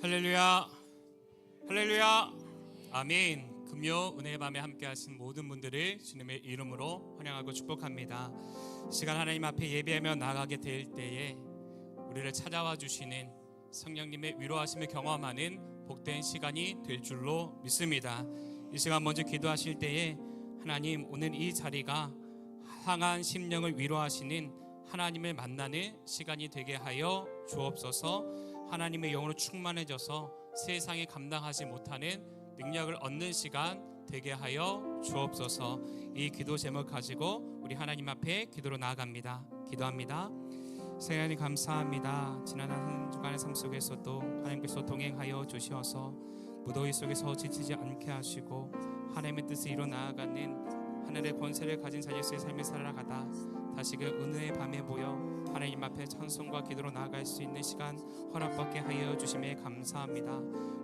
할렐루야, 할렐루야, 아멘. 금요 은혜의 밤에 함께 하신 모든 분들을 주님의 이름으로 환영하고 축복합니다. 시간 하나님 앞에 예배하며 나가게 될 때에 우리를 찾아와 주시는 성령님의 위로하심을 경험하는 복된 시간이 될 줄로 믿습니다. 이 시간 먼저 기도하실 때에 하나님, 오늘 이 자리가 상한 심령을 위로하시는 하나님을 만나는 시간이 되게 하여 주옵소서. 하나님의 영으로 충만해져서 세상에 감당하지 못하는 능력을 얻는 시간 되게 하여 주옵소서. 이 기도 제목 가지고 우리 하나님 앞에 기도로 나아갑니다. 기도합니다. 하나님 감사합니다. 지난 한 주간의 삶 속에서도 하나님께서 동행하여 주셔서 무더위 속에서 지치지 않게 하시고 하나님의 뜻을 이뤄 나아가는 하늘의 권세를 가진 자녀의 삶을 살아가다 다시금 은혜의 밤에 모여 하나님 앞에 찬송과 기도로 나아갈 수 있는 시간 허락받게 하여 주심에 감사합니다.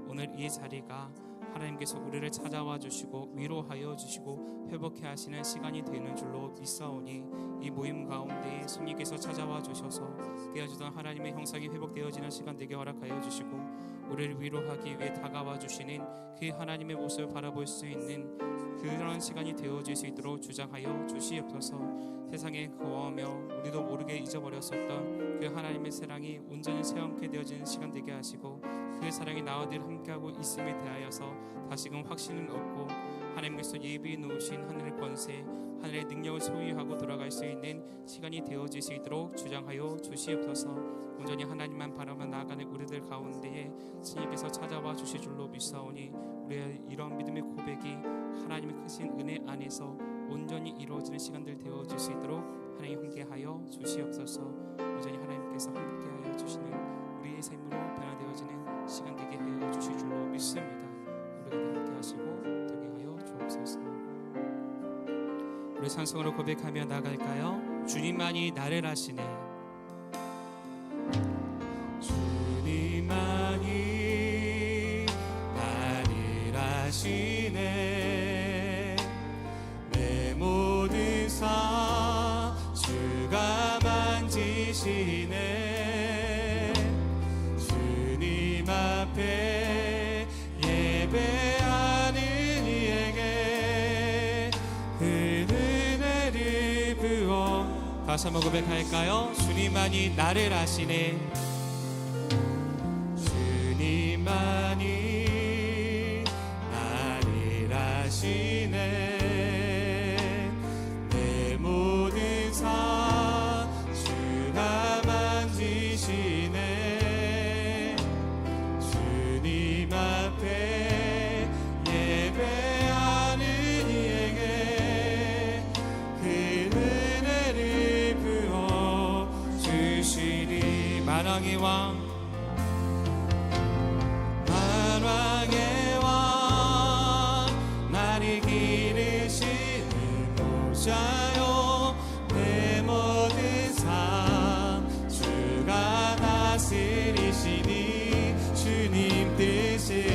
오늘 이 자리가 하나님께서 우리를 찾아와 주시고 위로하여 주시고 회복해 하시는 시간이 되는 줄로 믿사오니 이 모임 가운데 성령께서 찾아와 주셔서 깨어지던 하나님의 형상이 회복되어지는 시간 되게 허락하여 주시고 우리를 위로하기 위해 다가와 주시는 그 하나님의 모습을 바라볼 수 있는 그런 시간이 되어질 수 있도록 주장하여 주시옵소서. 세상에 거하며 우리도 모르게 잊어버렸었던 그 하나님의 사랑이 온전히 체험케 되어지는 시간 되게 하시고 그 사랑이 나와 늘 함께하고 있음에 대하여서 다시금 확신을 얻고 하나님께서 예비해 놓으신 하늘의 권세, 하늘의 능력을 소유하고 돌아갈 수 있는 시간이 되어질 수 있도록 주장하여 주시옵소서. 온전히 하나님만 바라만 나아가는 우리들 가운데에 주님께서 찾아와 주실 줄로 믿사오니 우리의 이런 믿음의 고백이 하나님의 크신 은혜 안에서 온전히 이루어지는 시간들 되어질 수 있도록 하나님 함께하여 주시옵소서. 온전히 하나님께서 함께하여 주시는 우리의 삶으로 변화되어지는 시간 되게 하여 주실 줄로 믿습니다. 우리가 함께하시고 되게 하여 주옵소서. 우리 찬송으로 고백하며 나갈까요? 주님만이 나를 아시네. 주님만이 나를 아시네. 내 모든 삶 주가 만지시네. 주님 앞에 예배하는 이에게 그 은혜를 부어. 다시 한번 고백할까요? 주님만이 나를 아시네. 주님만이 나를 아시네. 내 모든 삶 주가 만지시네. 주님 앞에 예배하는 이에게 그 은혜를 부어 주시리. 만왕의 왕, 만왕의 왕, 나를 기르시는 보좌요. 내 모든 삶 주가 다스리시니 주님 뜻을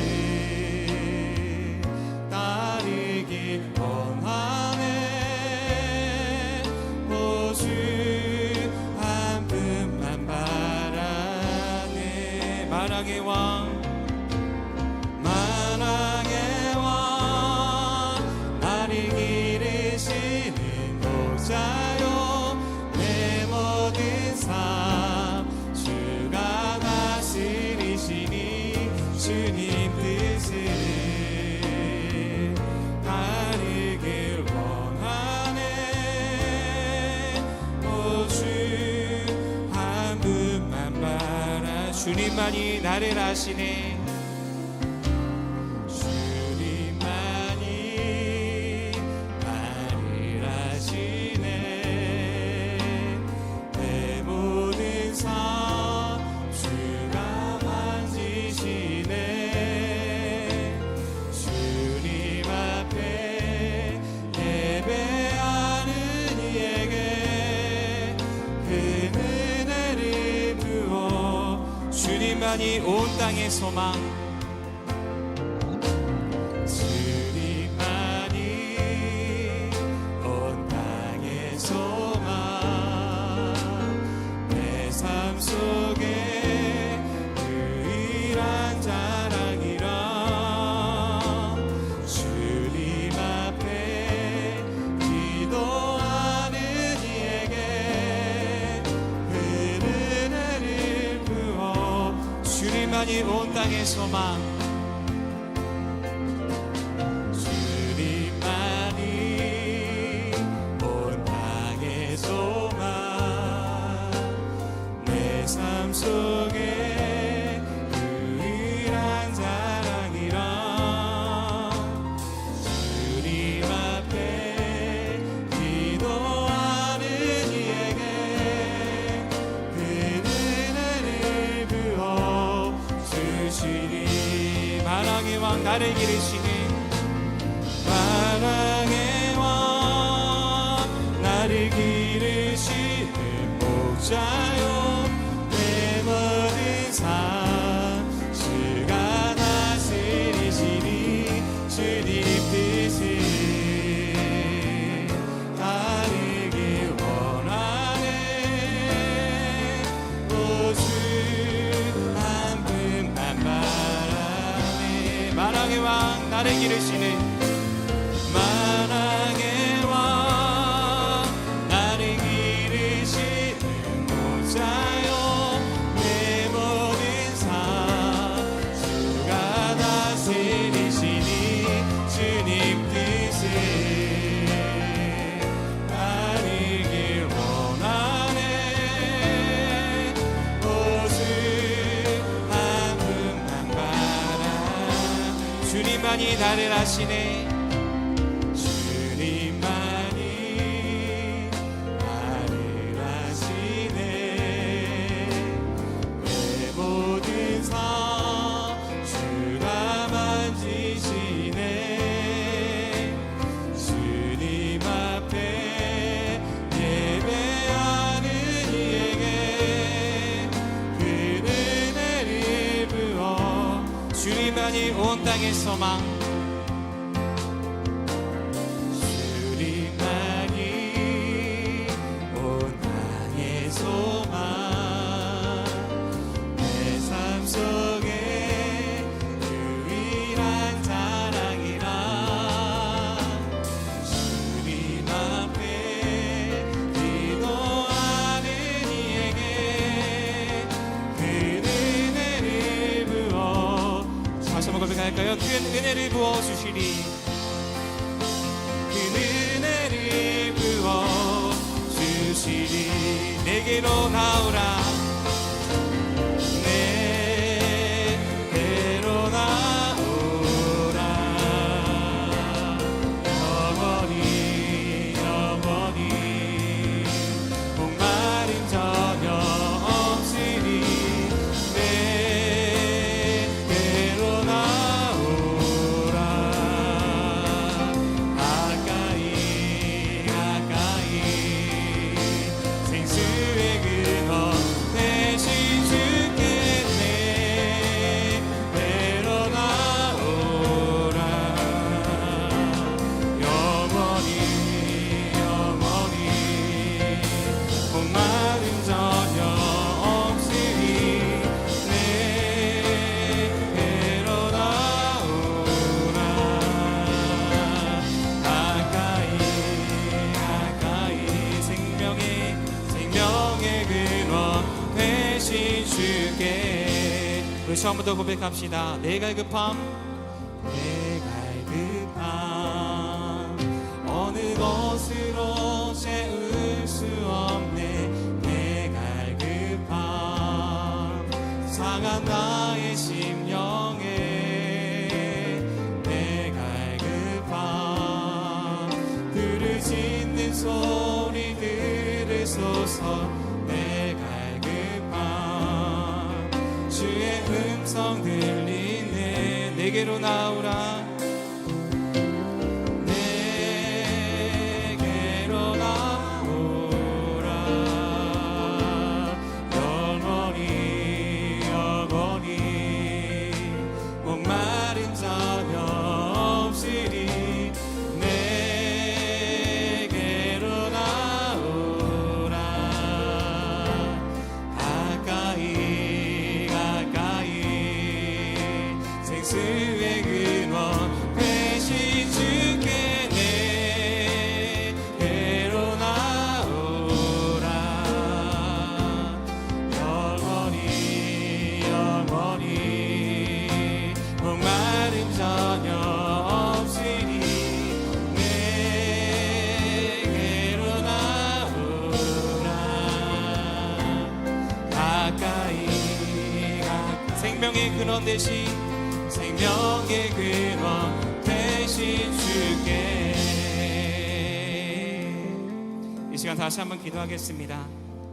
따르길 원하네. 오주 한 분만 바라네. 만왕의 왕, 만왕의 왕, 나를 기르시는 보좌요. 내 모든 삶 주가 다스리시니 주님 뜻을 따르길 원하네. 오주 한 분만 바라. 주님만이 나를 아시네. 주님만이 온 땅의 소망. 주님만이 온 땅의 소망. 내 삶 속에 유일한 자 주님만이 온 땅의 소망. 주님만이 온 땅의 소망. 내 삶 속에 유일한 자랑이라. 주님 앞에 기도하는 이에게 그 은혜를 부어 주시니. 만왕의 왕 나를 기르시니. 만왕의 왕 나를 기르시는 목자요. 내 모든 삶 주가 다스리시니. 주님 뜻을 따르길 원하네. 오직 한 분만 바라네. 만왕의 왕 나를 기르시는. 만왕의 왕 나를 기르시는 목자요. 내 모든 삶 주가 다스리시니. 주님 뜻을 따르길 원하네. 오직 한 분만 바라. 주님만이 나를 아시네. 주님만이 온 땅의 소망. 주님만이 온 땅의 소망. 내 삶 속에 유일한 자랑이라. 주님 앞에 기도하는 이에게 그 은혜를 부어. 다시 한번 고백할까요? 큰 은혜를 부어 주시리. 큰 은혜를 부어 주시리. 내게로 나오라. 내게로 나오라. 영원히 영원히 목마름 전혀 없으니. 우리 처음부터 고백합시다. 내 갈급함, 내 갈급함 어느 것으로 채울 수 없네. 내 갈급함 상한 나의 심령에. 내 갈급함 그를 짓는 소리 들으소서. 내 갈급함 주의 음성 들리네. 내게로 나오라. 내게로 나오라. 영원히 영원히 목마름 전혀 없으리. 내게로 나오라. 가까이 가까이 생수의 근원 되신 주께 내게로 나오라. 영원히 영원히 근원 대신 생명의 근원 대신 주께. 이 시간 다시 한번 기도하겠습니다.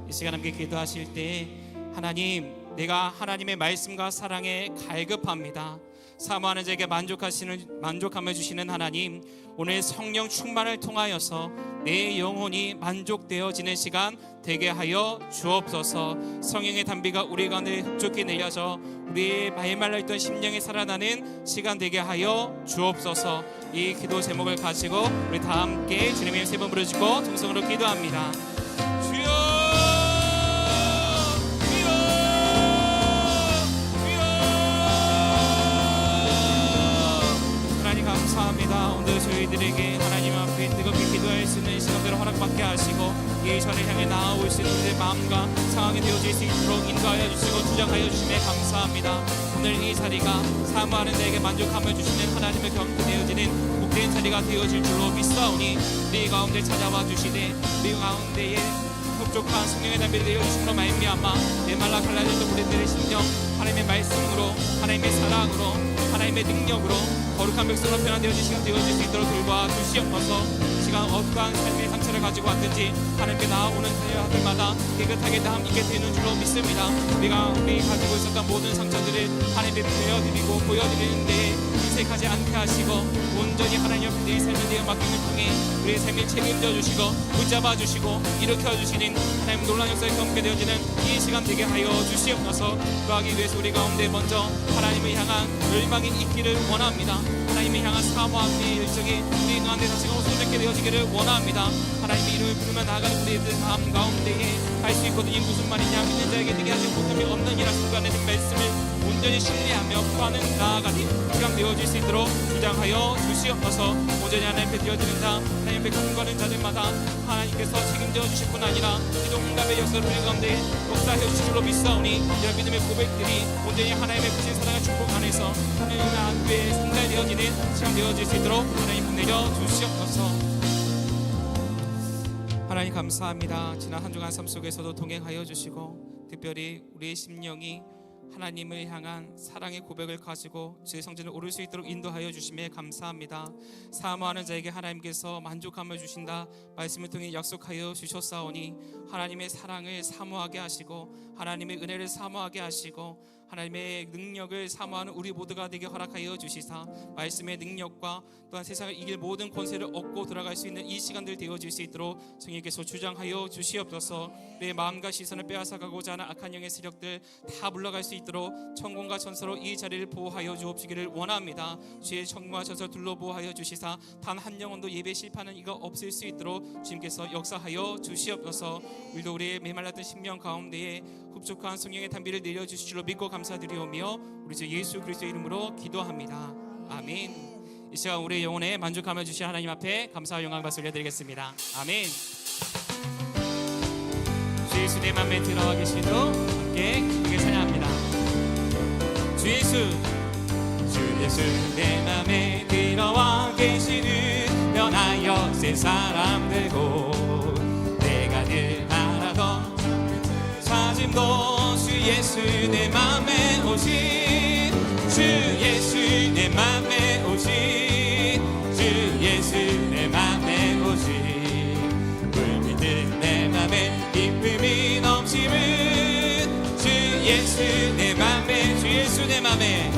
이 시간 함께 기도하실 때 하나님, 내가 하나님의 말씀과 사랑에 갈급합니다. 사모하는 자에게 만족함을 주시는 하나님, 오늘 성령 충만을 통하여서 내 영혼이 만족되어지는 시간 되게 하여 주옵소서. 성령의 담비가 우리 가운데 흡족히 내려져 우리의 말말라있던 심령이 살아나는 시간 되게 하여 주옵소서. 이 기도 제목을 가지고 우리 다 함께 주님의 이름 세 번 부르짖고 통성으로 기도합니다. 주여, 감사합니다. 오늘 저희들에게 하나님 앞에 뜨겁게 기도할 수 있는 시간들을 허락받게 하시고 이 전을 향해 나아올 수 있는 우리의 마음과 상황이 되어질 수 있도록 인도하여 주시고 주장하여 주심에 감사합니다. 오늘 이 자리가 사모하는 자에게 만족함을 주시는 하나님의 경배되어지는 복된 자리가 되어질 줄로 믿사오니 우리 가운데 찾아와 주시되 우리 가운데에 흡족한 성령의 담비를 내어주심으로 말미암아 메말라 갈라졌던 우리들의 심령 하나님의 말씀으로, 하나님의 사랑으로, 하나님의 능력으로 거룩한 백성으로 변화되어질 시간 되어질 수 있도록 돌봐 주시옵소서. 시간 어떠한 삶의 상처를 가지고 왔든지 하나님께 나아오는 자녀들마다 깨끗하게 다음 있게 되는 줄로 믿습니다. 우리 가지고 있었던 모든 상처들을 하나님께 보여드리고 보여드리는 데에 인색하지 않게 하시고 온전히 하나님 앞에 내 삶을 내어 맡기는 통해 우리의 삶을 책임져 주시고 붙잡아 주시고 일으켜 주시는 하나님 놀라운 역사에 경배되어지는 이 시간 되게 하여 주시옵소서. 그러하기 위해서 우리 가운데 먼저 하나님을 향한 열망이 있기를 원합니다. 하나님을 향한 사모함의 열정이 우리 가운데 다시금 쏟아지게 되어지기를 원합니다. 하나님의 이름을 부르며 나아가는 우리들 마음 가운데에 할 수 있거든요. 무슨 말이냐, 믿는 자에게 되게 하지 못함이 없는 이라 순간에는 말씀을 온전히 신뢰하며 구하는 나아가니 시간 되어질 수 있도록 주장하여 주시옵소서. 온전히 하나님 앞에 되어지는 자, 하나님 앞에 간구하는 자들마다 하나님께서 책임져 주실 뿐 아니라 기도 응답의 역사를 우리 가운데 역사해 주실 줄로 믿사오니 이런 믿음의 고백들이 온전히 하나님의 크신 사랑의 축복 안에서 하나님의 안위에 상달되어지는 시간 되어질 수 있도록 하나님 보내려 주시옵소서. 하나님 감사합니다. 지난 한 주간 삶 속에서도 동행하여 주시고 특별히 우리의 심령이 하나님을 향한 사랑의 고백을 가지고 주의 성전을 오를 수 있도록 인도하여 주심에 감사합니다. 사모하는 자에게 하나님께서 만족함을 주신다 말씀을 통해 약속하여 주셨사오니 하나님의 사랑을 사모하게 하시고 하나님의 은혜를 사모하게 하시고 하나님의 능력을 사모하는 우리 모두가 되게 허락하여 주시사 말씀의 능력과 또한 세상을 이길 모든 권세를 얻고 들어갈 수 있는 이 시간들 되어질 수 있도록 성령께서 주장하여 주시옵소서. 내 마음과 시선을 빼앗아가고자 하는 악한 영의 세력들 다 물러갈 수 있도록 천군과 천사로 이 자리를 보호하여 주옵시기를 원합니다. 주의 천군과 천사를 둘러 보호하여 주시사 단 한 영혼도 예배 실패하는 이가 없을 수 있도록 주님께서 역사하여 주시옵소서. 우리도 우리의 메말랐던 심령 가운데에 흡족한 성령의 담비를 내려주실 줄로 믿고 감사드리오며 우리 주 예수 그리스도의 이름으로 기도합니다. 아멘. 이 시간 우리의 영혼에 만족함을 주신 하나님 앞에 감사와 영광 박수 올려드리겠습니다. 아멘. 주 예수 내 맘에 들어와 계시도 함께 크게 찬양합니다. 주 예수 내 맘에 들어와 계시는 변하여 새 사람 되고 내가 늘 바라던 찾음도 주 예수 내 맘에 오신 주 예수 내 맘에 오신 주 예수 내 맘에 오신 불빛은 내 맘에 기쁨이 넘치는 주 예수 내 맘에 주 예수 내 맘에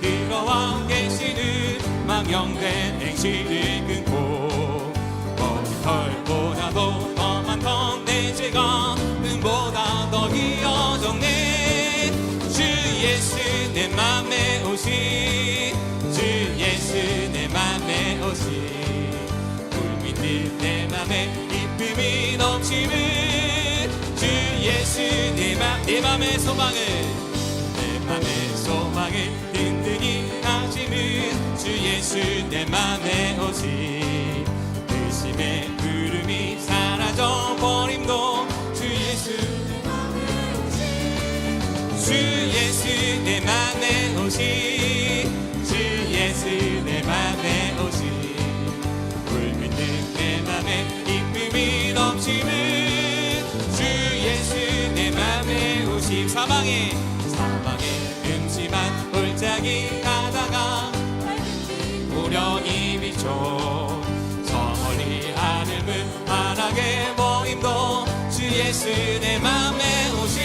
들어와 계시는 망령된 행실을 끊고 머리털보다도 더 많던 내 죄가 눈보다 더 이어졌네. 주 예수 내 맘에 오신 주 예수 내 맘에 오신 불빛 내 맘에 기쁨이 넘치는 주 예수 내 맘의 소망을 든든히 가지는 주 예수 내 맘에 오신 의심의 구름이 사라져버림도 주 예수 내 맘에 오신 주 예수 내 맘에 오신 주 예수 내 맘에 오신 불빛은 내 맘에 기쁨이 넘치는 주 예수 내 맘에 오신 사방에 예수 내 맘에 오신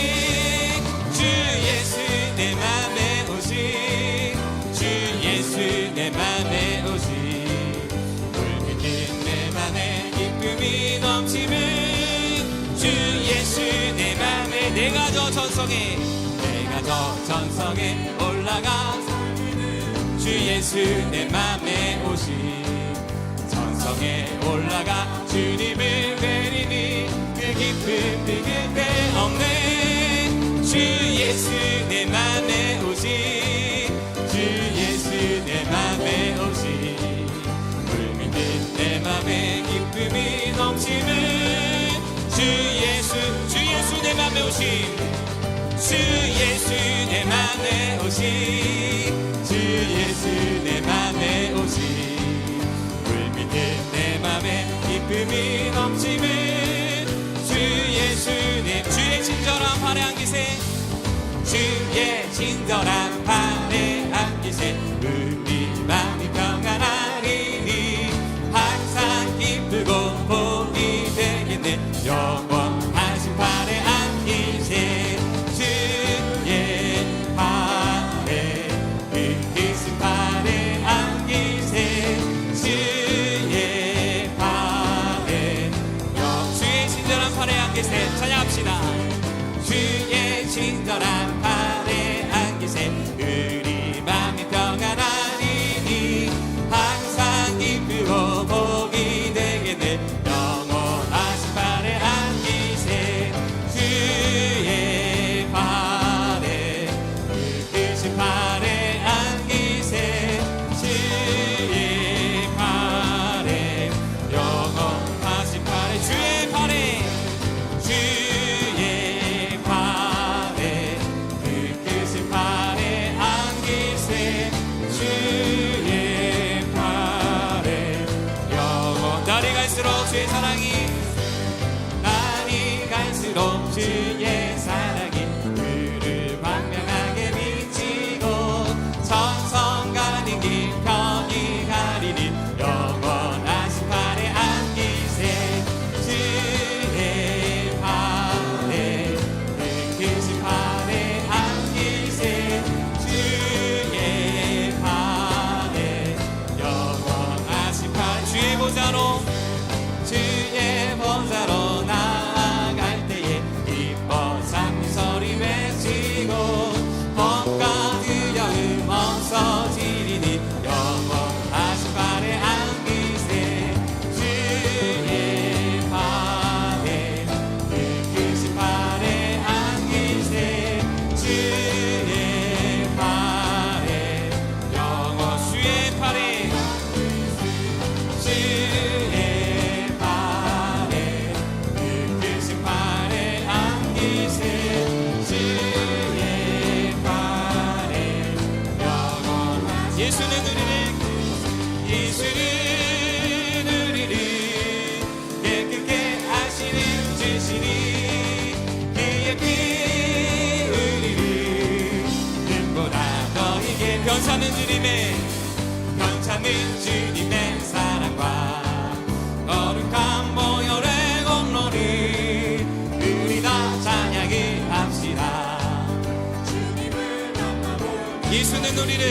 주 예수 내 맘에 오신 주 예수 내 맘에 오신 물밀린 내 맘에 기쁨이 넘치는 주 예수 내 맘에 내가 저 전성에 올라가 주 예수 내 맘에 오신 전성에 올라가 주님을 뵈리니 그 기쁨 그 그때 없네 주 예수 내 맘에 오신 주 예수 내 맘에 오신 물밀린 내 맘에 기쁨이 넘치는 주 예수 내 맘에 오신 주 예수 내 맘에 오신 주 예수 내 맘에 오신 물밀린 내 맘에 기쁨이 넘치는 주 예수님 주의 친절한 팔에 안기세 주의 친절한 팔에 안기세 우리 맘이 평안하리니 항상 기쁘고 복이 되겠네 영원하신 팔에 안기세 찬양합시다. 주의 친절한 팔에 안기세 우리 맘이 평안하리니 항상 기쁘고 복이 되겠네 영원하신 팔에 안기세 주의 팔에 크신 팔에 안기세 주의 팔에 영원하신 팔에 주의 팔에 주의 팔에 그 크신 팔에 안기세 주의 팔에 영원 날이 갈수록 주의 사랑이 날이 갈수록 주의 사랑이 그를 광명하게 비치고 천성 가는 길 편히 가리니 영원하신 팔에 안기세 주의 팔에 그 크신 팔에 안기세 주의 팔에 영원하신 팔 주의 보좌로 나아갈 때에 기뻐 찬미 소리 외치고 법과 두려움 없어지리니 영원하신 팔에 안기세 주의 팔에 그 크신 팔에 안기세 주의 팔에 영원 주의 팔에 주의 팔에 그 크신 팔에 안기세 주의 팔에 영원한 예수는 우리를 깨끗게 하시는 주시니 그의 피 우리를 눈보다 너에게 변찮은 주님의 사랑과 거룩한 보혈의 공로를 우리 다 찬양을 합시다 주님을 만나고 예수는 우리를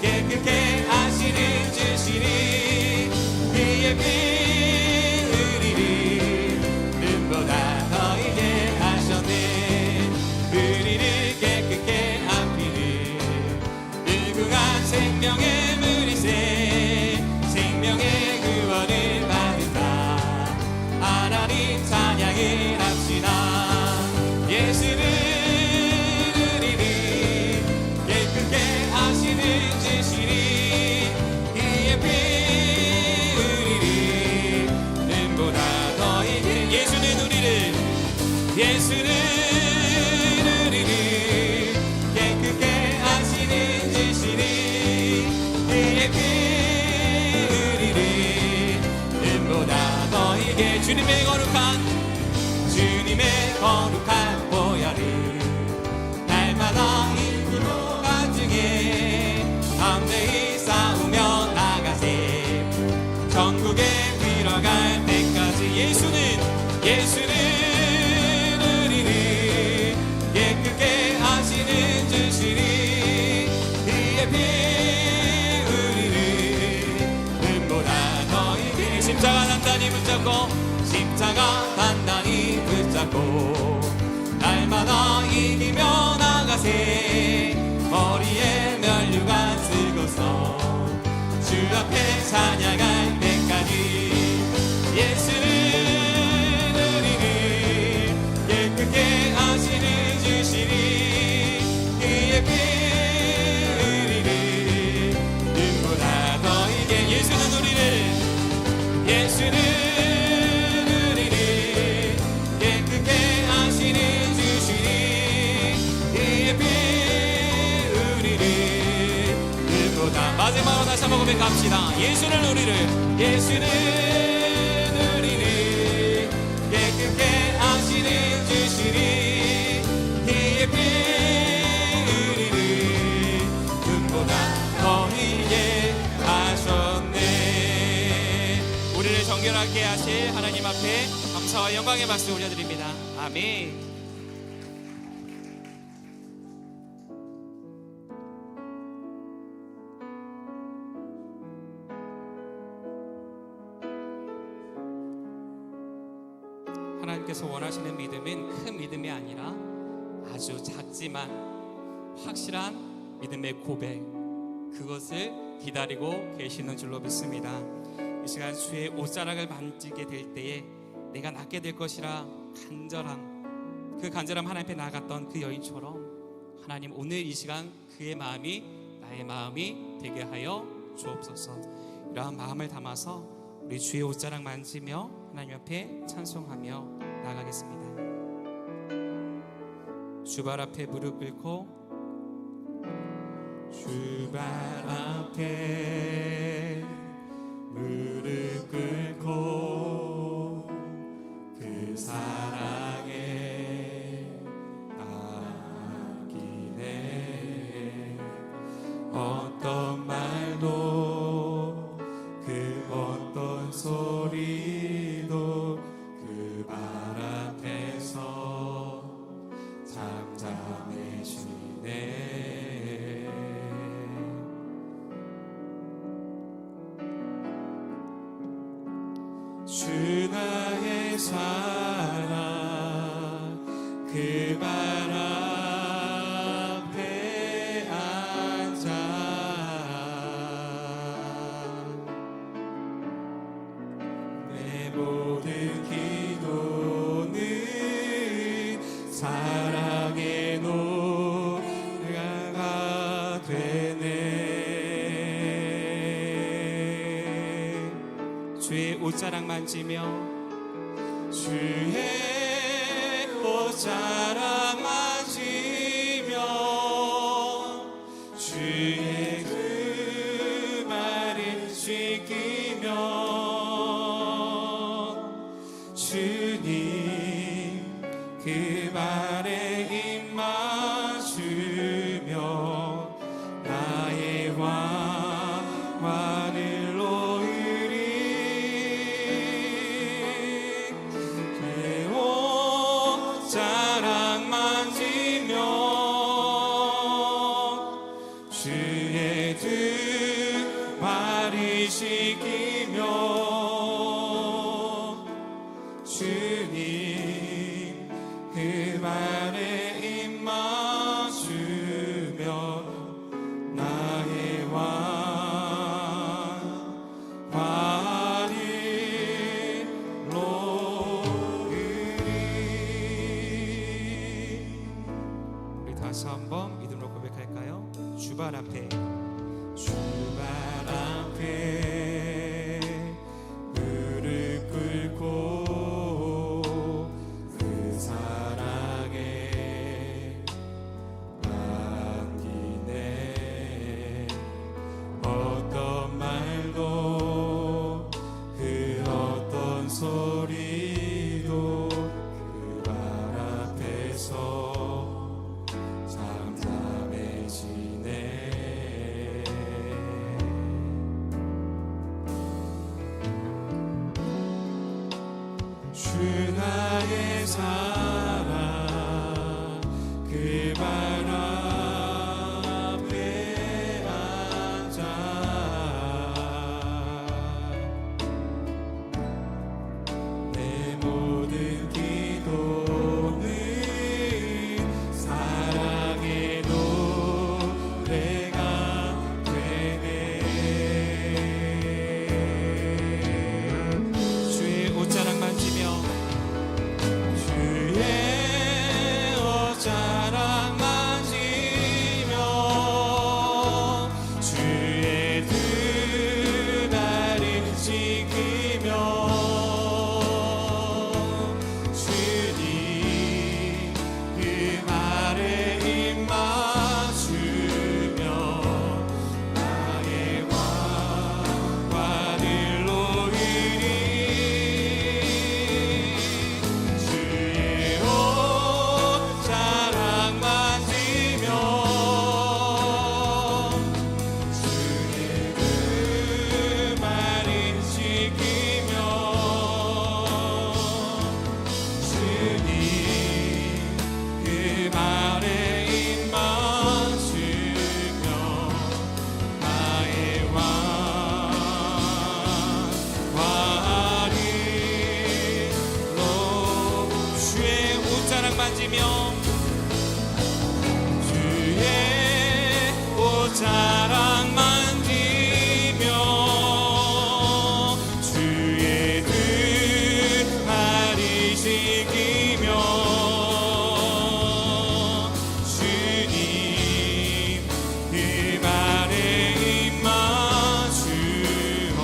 깨끗게 하시는 주시니 그의 피 우리를 눈보다 너에게 하셨네 우리를 깨끗게 한 피를 무궁한 생명의 물이세 생명의 구원을 받는다 하나님 찬양을 합시다 예수는 우리를 깨끗게 하시는 주시니 그의 피 우리를 눈보다 너에게 예수는 우리를 깨끗게 하시는 주시니 그의 피 우리를 눈보다 너에게 주님의 거룩한 보혈을 날마다 힘으로 간증해 담대히 싸우며 나가세 전국에 들어갈 더 이기며 나가세. 머리에 면류관 쓰고서 주 앞에 찬양할 때까지 예수는 우리를 깨끗게 하시는 주시니 그의 피 우리를 눈보다 더 이게 예수는 우리를 깨끗게 하시는 주시니 그의 피 우리를 눈보다 마지막으로 다시 한번 고백합시다. 예수는 우리를 깨끗게 하시는 주시니 그의 피 우리를 눈보다 더 희게 하셨네. 우리를 정결하게 하실 하나님 앞에 감사와 영광의 박수 올려드립니다. 아멘. 하나님께서 원하시는 믿음은 큰 믿음이 아니라 아주 작지만 확실한 믿음의 고백, 그것을 기다리고 계시는 줄로 믿습니다. 이 시간 주의 옷자락을 만지게 될 때에 내가 낫게 될 것이라 그 간절함 하나님 앞에 나갔던 그 여인처럼 하나님 오늘 이 시간 그의 마음이 나의 마음이 되게 하여 주옵소서. 이러한 마음을 담아서 우리 주의 옷자락 만지며 하나님 앞에 찬송하며 나가겠습니다. 주발 앞에 무릎 꿇고 주발 앞에 무릎 꿇고 그 사랑에 맡기네. 어떤 말도 그 어떤 소리도 그 말 앞에서 잠잠해지네. 주 나의 사랑 그 말 앞에 앉아 내 모든 기도는 사랑의 노래가 되네. 주의 옷자락 만지며 주의 옷자락 만지며 주의 그 말을 지키며 주님 그 말에 입 맞추며 나의 왕을 놓으리. 내 옷자락 만지며 주의 두 말을 지키며 주님 그 말에 입 맞추며 나의 왕을 놓으리. 우리 다시 한번 믿음으로 고백할까요? 주발 앞에 무릎 꿇고 그 사랑에 맡기네. 어떤 말도 그 어떤 소리도 그 말 앞에서 잠잠해지네. 옷자락 만지며 주의 두 발을 지키며 주님 그 발에 입 맞추며 나의 왕관을 놓으리 주의 옷자락 만지며 주의 그 발을 지키며 주님 그 발에 입 맞추며 나의 왕관을 놓 주의 옷자락 만지며 주의 옷자락 만지며 주의 두 발을 지키며 주님 그 발에 입 맞추어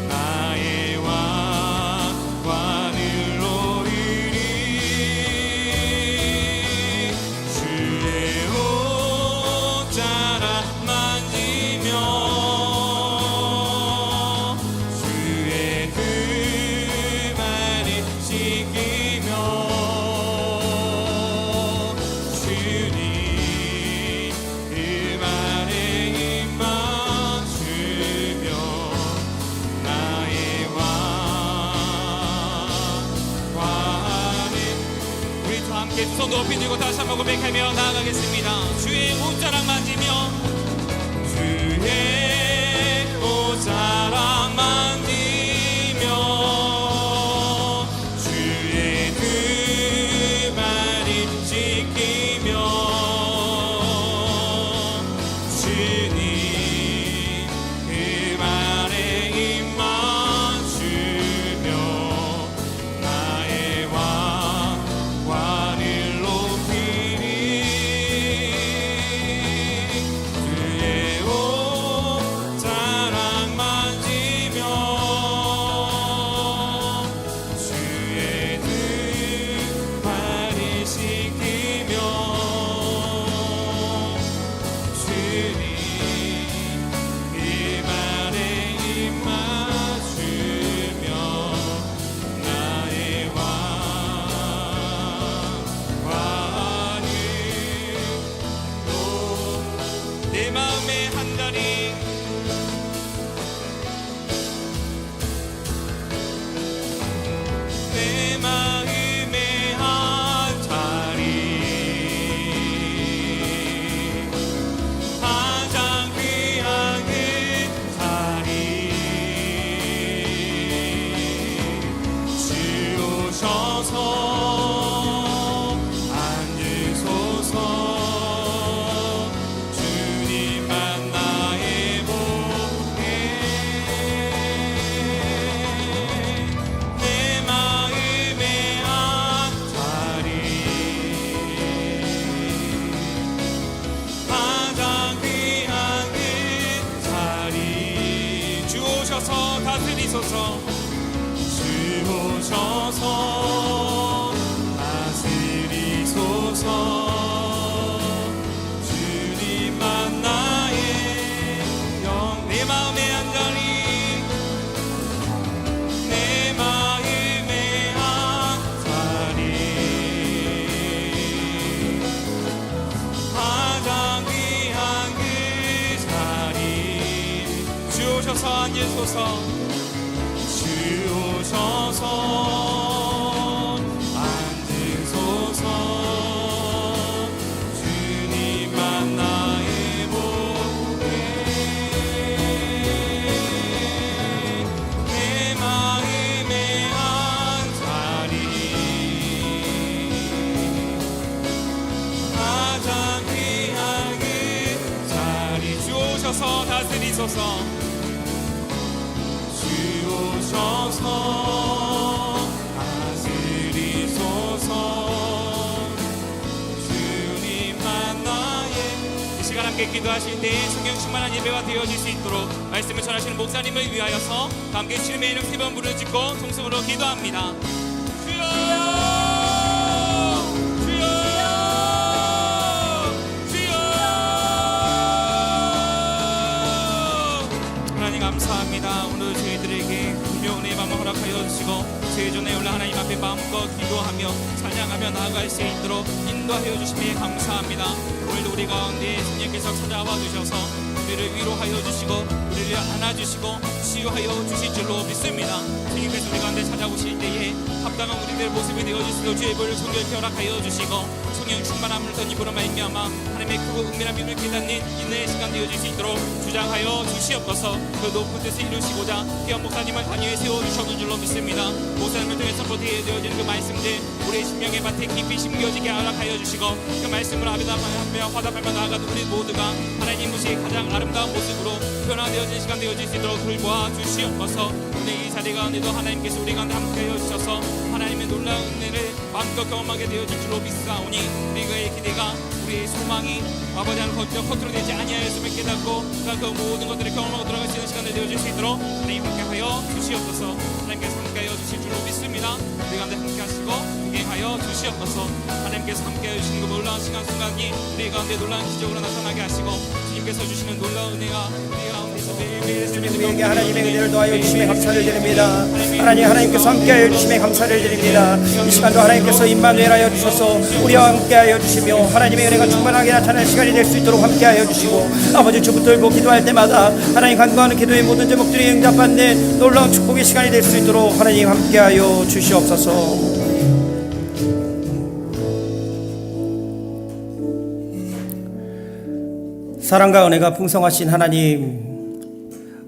나의 왕관을 놓으리 주의 옷자락 만지며 주의 그 발을 지키며 주님 그 발에 입 맞추며 나의 왕관을 우리 다 함께 두 손 높이 들고 다시 한번 고백하며 나아가겠습니다. 주의 옷자락 만지며 주의 옷자락 만지며 주의 그 발을 지키며 주님 그 발에 입 맞추며 나의 왕관을 높이리 주의 옷자락 만지며 주의 두 발을 지키며 주님 그 발에 입 맞추며 나의 왕관을 내 마음의 한다리 내 마음의 한자리 가장 귀한 그 자리 주 오셔서 앉으소서 주님만 나의 목에 내 마음의 한자리 가장 귀한 그 자리 주 오셔서 다스리소서 주 오셔서 다스리소서 주님만 나의 영 내 마음의 한자리 내 마음의 한자리 가장 귀한 그 자리 주 오셔서 앉으소서 주 오셔서 앉으소서 주님만 나의 목에 내 마음의 한자리 가장 귀한 그 자리 주 오셔서 다스리소서 주 오셔서 다스리소서 함께 기도하실 때에 성령 충만한 예배가 되어질 수 있도록 말씀을 전하시는 목사님을 위하여서 함께 주님의 이름 3번 부르짖고 통성으로 기도합니다. 주여! 주여! 주여! 하나님 감사합니다. 오늘 저희들에게 금요 은혜의 밤을 허락하여 주시고 저희 전에 올라 하나님 앞에 마음껏 기도하며 찬양하며 나아갈 수 있도록 인도하여 주심에 감사합니다. 오늘도 우리 가운데 성령께서 찾아와 주셔서 우리를 위로하여 주시고 우리를 안아주시고 치유하여 주실 줄로 믿습니다. 주님께서 우리 가운데 찾아오실 때에 합당한 우리들 모습이 되어주시고 주의 볼을 성결케 허락하여 주시고 성령 충만함을 던입으로 말미암아 하나님의 크고 은밀한 믿음을 깨닫는 인내의 시간 되어질 수 있도록 주장하여 주시옵소서. 그 높은 뜻을 이루시고자 귀한 목사님을 단위에 세워주셨는 줄로 믿습니다. 목사님을 통해 선포되어 되어지는 그 말씀들 우리의 심령의 밭에 깊이 심겨지게 허락하여 주시고 그 말씀을 앞에다하며 화답하며 나아가는 우리 모두가 하나님 모시의 가장 아름다운 모습으로 변화되어진 시간 되어질 수 있도록 돌보아 주시옵소서. 오늘 이 자리 가운데도 하나님께서 우리 가운데 함께하여 주셔서 하나님의 놀라운 은혜를 마음껏 경험하게 되어질 줄로 믿사오니 우리의 기대가 우리의 소망이 아버지 하나님 겉으로 되지 아니하였음을 깨닫고 그 모든 것들을 경험하고 들어갈 수 있는 시간을 되어질 수 있도록 하나님 함께하여 주시옵소서. 하나님께서 함께하여 주실 줄로 믿습니다. 우리 가운데 함께하시고 함께하여 주시옵소서. 하나님께서 함께하여 주시는 그 놀라운 시간 순간이 우리 가운데 놀라운 기적으로 나타나게 하시고 주님께서 주시는 놀라운 은혜가 우리 가운데서 매일매일 주님에게 하나님의 은혜를 더하여 주심에 감사를 드립니다. 하나님께서 함께하여 주심에 감사를 드립니다. 이 시간도 하나님께서 임마누엘하여 주셔서 우리와 함께하여 주시며 하나님의 은혜가 충만하게 나타날 시간이 될 수 있도록 함께하여 주시고 아버지 주 붙들고 기도할 때마다 하나님 간구하는 기도의 모든 제목들이 응답받는 놀라운 축복의 시간이 될 수 있도록 하나님 함께하여 주시옵소서. 사랑과 은혜가 풍성하신 하나님,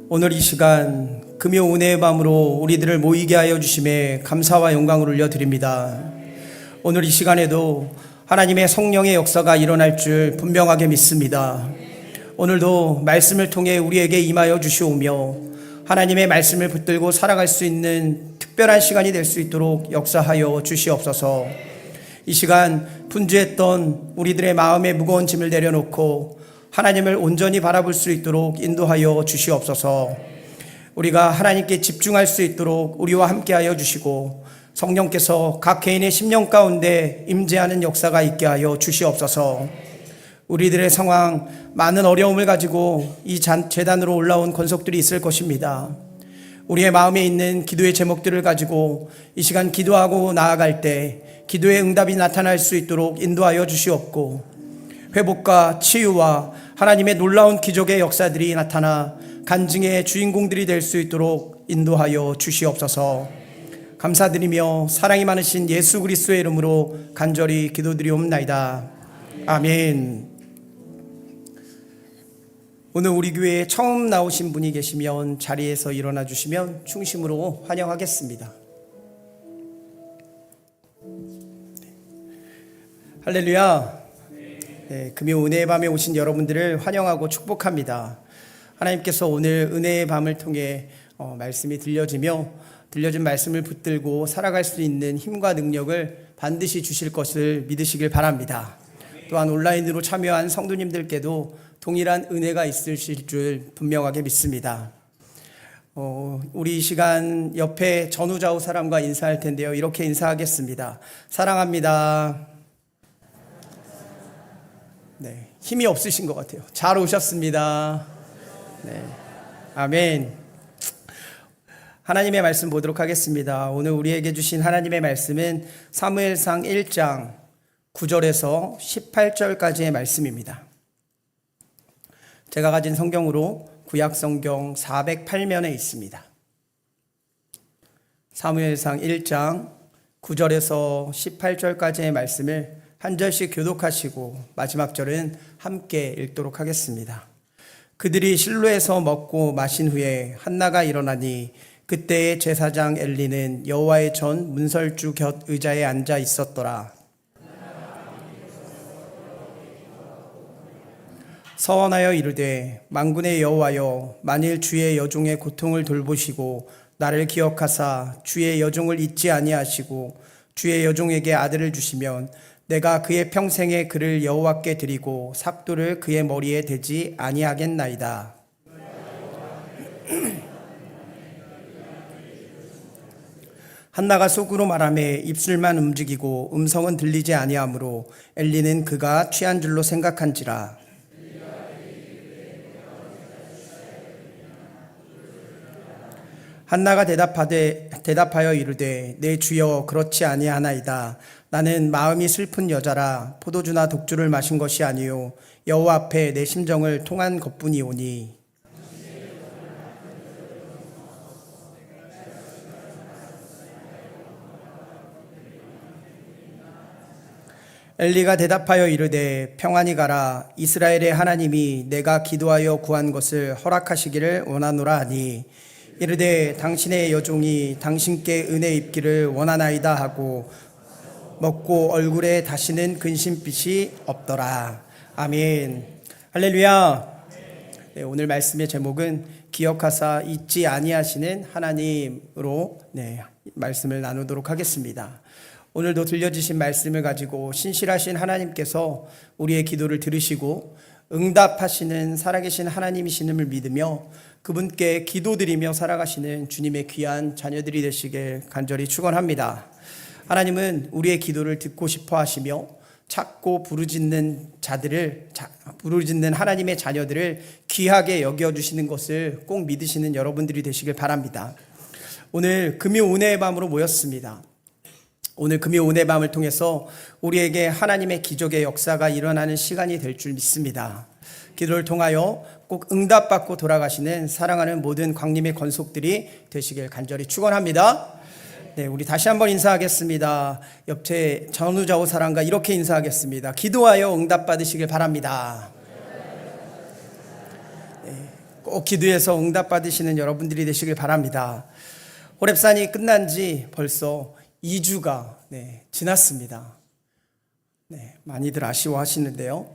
오늘 이 시간 금요 은혜의 밤으로 우리들을 모이게 하여 주심에 감사와 영광을 올려드립니다. 오늘 이 시간에도 하나님의 성령의 역사가 일어날 줄 분명하게 믿습니다. 오늘도 말씀을 통해 우리에게 임하여 주시오며 하나님의 말씀을 붙들고 살아갈 수 있는 특별한 시간이 될 수 있도록 역사하여 주시옵소서. 이 시간 분주했던 우리들의 마음에 무거운 짐을 내려놓고 하나님을 온전히 바라볼 수 있도록 인도하여 주시옵소서. 우리가 하나님께 집중할 수 있도록 우리와 함께하여 주시고 성령께서 각 개인의 심령 가운데 임재하는 역사가 있게 하여 주시옵소서. 우리들의 상황, 많은 어려움을 가지고 이 제단으로 올라온 권속들이 있을 것입니다. 우리의 마음에 있는 기도의 제목들을 가지고 이 시간 기도하고 나아갈 때 기도의 응답이 나타날 수 있도록 인도하여 주시옵고 회복과 치유와 하나님의 놀라운 기적의 역사들이 나타나 간증의 주인공들이 될 수 있도록 인도하여 주시옵소서. 감사드리며 사랑이 많으신 예수 그리스도의 이름으로 간절히 기도드리옵나이다. 아멘. 오늘 우리 교회에 처음 나오신 분이 계시면 자리에서 일어나 주시면 충심으로 환영하겠습니다. 할렐루야. 네, 금요 은혜의 밤에 오신 여러분들을 환영하고 축복합니다. 하나님께서 오늘 은혜의 밤을 통해 말씀이 들려진 말씀을 붙들고 살아갈 수 있는 힘과 능력을 반드시 주실 것을 믿으시길 바랍니다. 또한 온라인으로 참여한 성도님들께도 동일한 은혜가 있으실 줄 분명하게 믿습니다. 우리 이 시간 옆에 전후좌우 사람과 인사할 텐데요. 이렇게 인사하겠습니다. 사랑합니다. 네, 힘이 없으신 것 같아요. 잘 오셨습니다. 네, 아멘. 하나님의 말씀 보도록 하겠습니다. 오늘 우리에게 주신 하나님의 말씀은 사무엘상 1장 9절에서 18절까지의 말씀입니다. 제가 가진 성경으로 구약성경 408면에 있습니다. 사무엘상 1장 9절에서 18절까지의 말씀을 한 절씩 교독하시고 마지막 절은 함께 읽도록 하겠습니다. 그들이 실로에서 먹고 마신 후에 한나가 일어나니 그때의 제사장 엘리는 여호와의 전 문설주 곁 의자에 앉아 있었더라. 서원하여 이르되 만군의 여호와여, 만일 주의 여종의 고통을 돌보시고 나를 기억하사 주의 여종을 잊지 아니하시고 주의 여종에게 아들을 주시면 내가 그의 평생에 그를 여호와께 드리고 삭도를 그의 머리에 대지 아니하겠나이다. 한나가 속으로 말하매 입술만 움직이고 음성은 들리지 아니하므로 엘리는 그가 취한 줄로 생각한지라. 한나가 대답하여 이르되 내 주여 그렇지 아니하나이다. 나는 마음이 슬픈 여자라 포도주나 독주를 마신 것이 아니요 여호와 앞에 내 심정을 통한 것뿐이오니. 엘리가 대답하여 이르되 평안히 가라. 이스라엘의 하나님이 내가 기도하여 구한 것을 허락하시기를 원하노라 하니 이르되 당신의 여종이 당신께 은혜 입기를 원하나이다 하고 먹고 얼굴에 다시는 근심빛이 없더라. 아멘. 할렐루야. 네, 오늘 말씀의 제목은 기억하사 잊지 아니하시는 하나님으로 말씀을 나누도록 하겠습니다. 오늘도 들려주신 말씀을 가지고 신실하신 하나님께서 우리의 기도를 들으시고 응답하시는 살아계신 하나님이시음을 믿으며 그분께 기도드리며 살아가시는 주님의 귀한 자녀들이 되시길 간절히 축원합니다. 하나님은 우리의 기도를 듣고 싶어 하시며 찾고 부르짖는 하나님의 자녀들을 귀하게 여겨주시는 것을 꼭 믿으시는 여러분들이 되시길 바랍니다. 오늘 금요 은혜의 밤으로 모였습니다. 오늘 금요 은혜의 밤을 통해서 우리에게 하나님의 기적의 역사가 일어나는 시간이 될 줄 믿습니다. 기도를 통하여 꼭 응답받고 돌아가시는 사랑하는 모든 광림의 권속들이 되시길 간절히 축원합니다. 네, 우리 다시 한번 인사하겠습니다. 옆에 전우좌우 사랑과 이렇게 인사하겠습니다. 기도하여 응답받으시길 바랍니다. 네, 꼭 기도해서 응답받으시는 여러분들이 되시길 바랍니다. 호렙산이 끝난 지 벌써 2주가 지났습니다. 많이들 아쉬워하시는데요.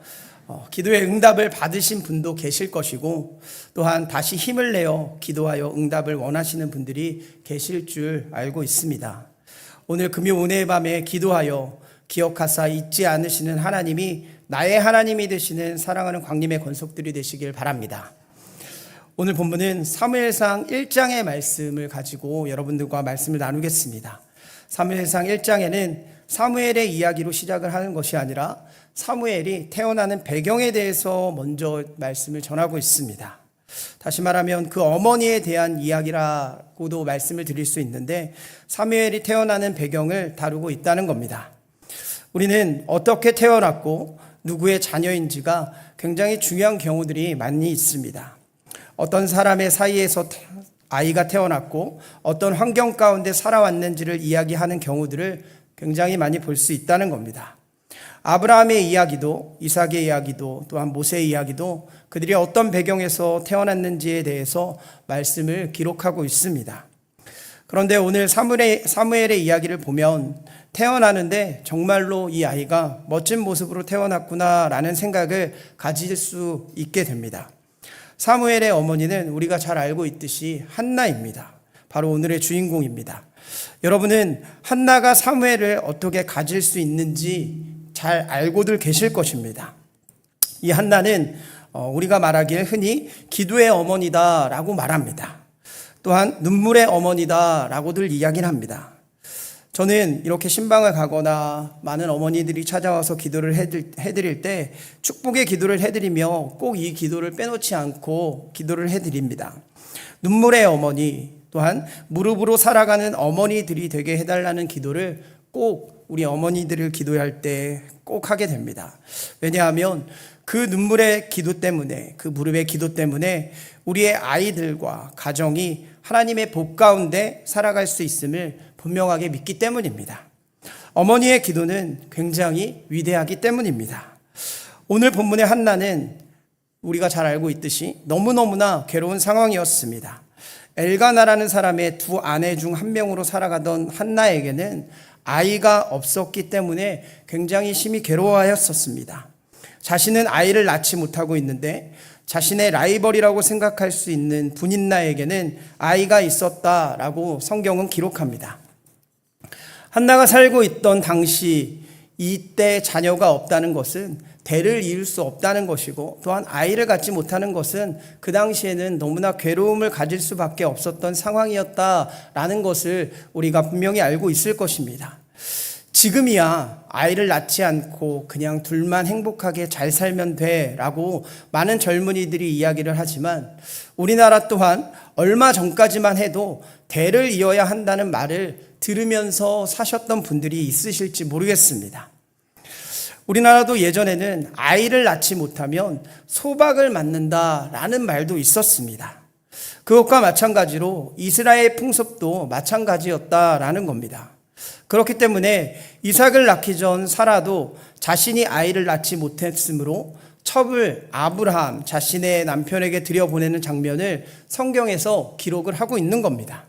기도의 응답을 받으신 분도 계실 것이고 또한 다시 힘을 내어 기도하여 응답을 원하시는 분들이 계실 줄 알고 있습니다. 오늘 금요 은혜의 밤에 기도하여 기억하사 잊지 않으시는 하나님이 나의 하나님이 되시는 사랑하는 광림의 권속들이 되시길 바랍니다. 오늘 본문은 사무엘상 1장의 말씀을 가지고 여러분들과 말씀을 나누겠습니다. 사무엘상 1장에는 사무엘의 이야기로 시작을 하는 것이 아니라 사무엘이 태어나는 배경에 대해서 먼저 말씀을 전하고 있습니다. 다시 말하면 그 어머니에 대한 이야기라고도 말씀을 드릴 수 있는데 사무엘이 태어나는 배경을 다루고 있다는 겁니다. 우리는 어떻게 태어났고 누구의 자녀인지가 굉장히 중요한 경우들이 많이 있습니다. 어떤 사람의 사이에서 아이가 태어났고 어떤 환경 가운데 살아왔는지를 이야기하는 경우들을 굉장히 많이 볼 수 있다는 겁니다. 아브라함의 이야기도 이삭의 이야기도 또한 모세의 이야기도 그들이 어떤 배경에서 태어났는지에 대해서 말씀을 기록하고 있습니다. 그런데 오늘 사무엘의 이야기를 보면 태어나는데 정말로 이 아이가 멋진 모습으로 태어났구나라는 생각을 가질 수 있게 됩니다. 사무엘의 어머니는 우리가 잘 알고 있듯이 한나입니다. 바로 오늘의 주인공입니다. 여러분은 한나가 사무엘을 어떻게 가질 수 있는지 잘 알고들 계실 것입니다. 이 한나는 우리가 말하기에 흔히 기도의 어머니다라고 말합니다. 또한 눈물의 어머니다라고들 이야기를 합니다. 저는 이렇게 신방을 가거나 많은 어머니들이 찾아와서 기도를 해드릴 때 축복의 기도를 해드리며 꼭 이 기도를 빼놓지 않고 기도를 해드립니다. 눈물의 어머니 또한 무릎으로 살아가는 어머니들이 되게 해달라는 기도를 꼭 우리 어머니들을 기도할 때 꼭 하게 됩니다. 왜냐하면 그 눈물의 기도 때문에 그 무릎의 기도 때문에 우리의 아이들과 가정이 하나님의 복 가운데 살아갈 수 있음을 분명하게 믿기 때문입니다. 어머니의 기도는 굉장히 위대하기 때문입니다. 오늘 본문의 한나는 우리가 잘 알고 있듯이 너무너무나 괴로운 상황이었습니다. 엘가나라는 사람의 두 아내 중 한 명으로 살아가던 한나에게는 아이가 없었기 때문에 굉장히 심히 괴로워하였었습니다. 자신은 아이를 낳지 못하고 있는데 자신의 라이벌이라고 생각할 수 있는 분인나에게는 아이가 있었다라고 성경은 기록합니다. 한나가 살고 있던 당시 이때 자녀가 없다는 것은 대를 이을 수 없다는 것이고, 또한 아이를 갖지 못하는 것은 그 당시에는 너무나 괴로움을 가질 수밖에 없었던 상황이었다라는 것을 우리가 분명히 알고 있을 것입니다. 지금이야 아이를 낳지 않고 그냥 둘만 행복하게 잘 살면 돼 라고 많은 젊은이들이 이야기를 하지만, 우리나라 또한 얼마 전까지만 해도 대를 이어야 한다는 말을 들으면서 사셨던 분들이 있으실지 모르겠습니다. 우리나라도 예전에는 아이를 낳지 못하면 소박을 맞는다라는 말도 있었습니다. 그것과 마찬가지로 이스라엘 풍습도 마찬가지였다라는 겁니다. 그렇기 때문에 이삭을 낳기 전 사라도 자신이 아이를 낳지 못했으므로 첩을 아브라함 자신의 남편에게 들여보내는 장면을 성경에서 기록을 하고 있는 겁니다.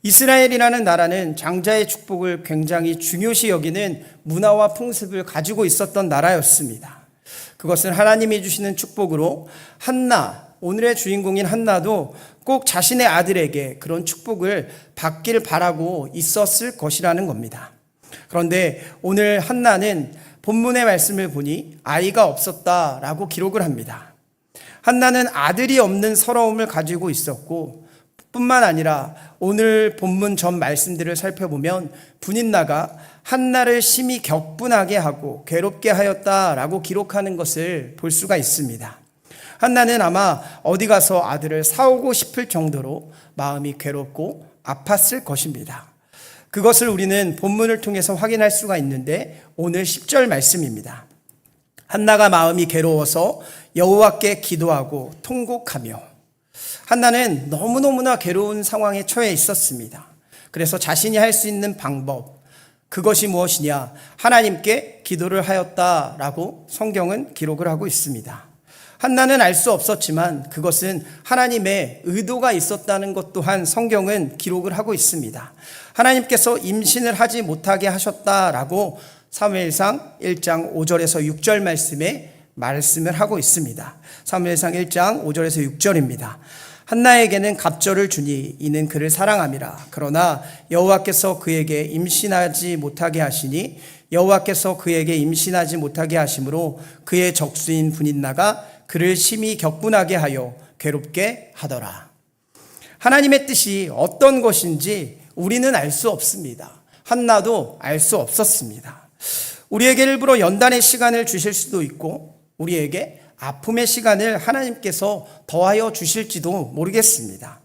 이스라엘이라는 나라는 장자의 축복을 굉장히 중요시 여기는 문화와 풍습을 가지고 있었던 나라였습니다. 그것은 하나님이 주시는 축복으로 한나, 오늘의 주인공인 한나도 꼭 자신의 아들에게 그런 축복을 받길 바라고 있었을 것이라는 겁니다. 그런데 오늘 한나는 본문의 말씀을 보니 아이가 없었다라고 기록을 합니다. 한나는 아들이 없는 서러움을 가지고 있었고, 뿐만 아니라 오늘 본문 전 말씀들을 살펴보면 분인나가 한나를 심히 격분하게 하고 괴롭게 하였다라고 기록하는 것을 볼 수가 있습니다. 한나는 아마 어디 가서 아들을 사오고 싶을 정도로 마음이 괴롭고 아팠을 것입니다. 그것을 우리는 본문을 통해서 확인할 수가 있는데, 오늘 10절 말씀입니다. 한나가 마음이 괴로워서 여호와께 기도하고 통곡하며. 한나는 너무너무나 괴로운 상황에 처해 있었습니다. 그래서 자신이 할 수 있는 방법, 그것이 무엇이냐? 하나님께 기도를 하였다라고 성경은 기록을 하고 있습니다. 한나는 알 수 없었지만 그것은 하나님의 의도가 있었다는 것 또한 성경은 기록을 하고 있습니다. 하나님께서 임신을 하지 못하게 하셨다라고 사무엘상 1장 5절에서 6절 말씀에 말씀을 하고 있습니다. 사무엘상 1장 5절에서 6절입니다. 한나에게는 갑절을 주니 이는 그를 사랑함이라. 그러나 여호와께서 그에게 임신하지 못하게 하시니 여호와께서 그에게 임신하지 못하게 하심으로 그의 적수인 분인나가 그를 심히 격분하게 하여 괴롭게 하더라. 하나님의 뜻이 어떤 것인지 우리는 알 수 없습니다. 한나도 알 수 없었습니다. 우리에게 일부러 연단의 시간을 주실 수도 있고, 우리에게 아픔의 시간을 하나님께서 더하여 주실지도 모르겠습니다.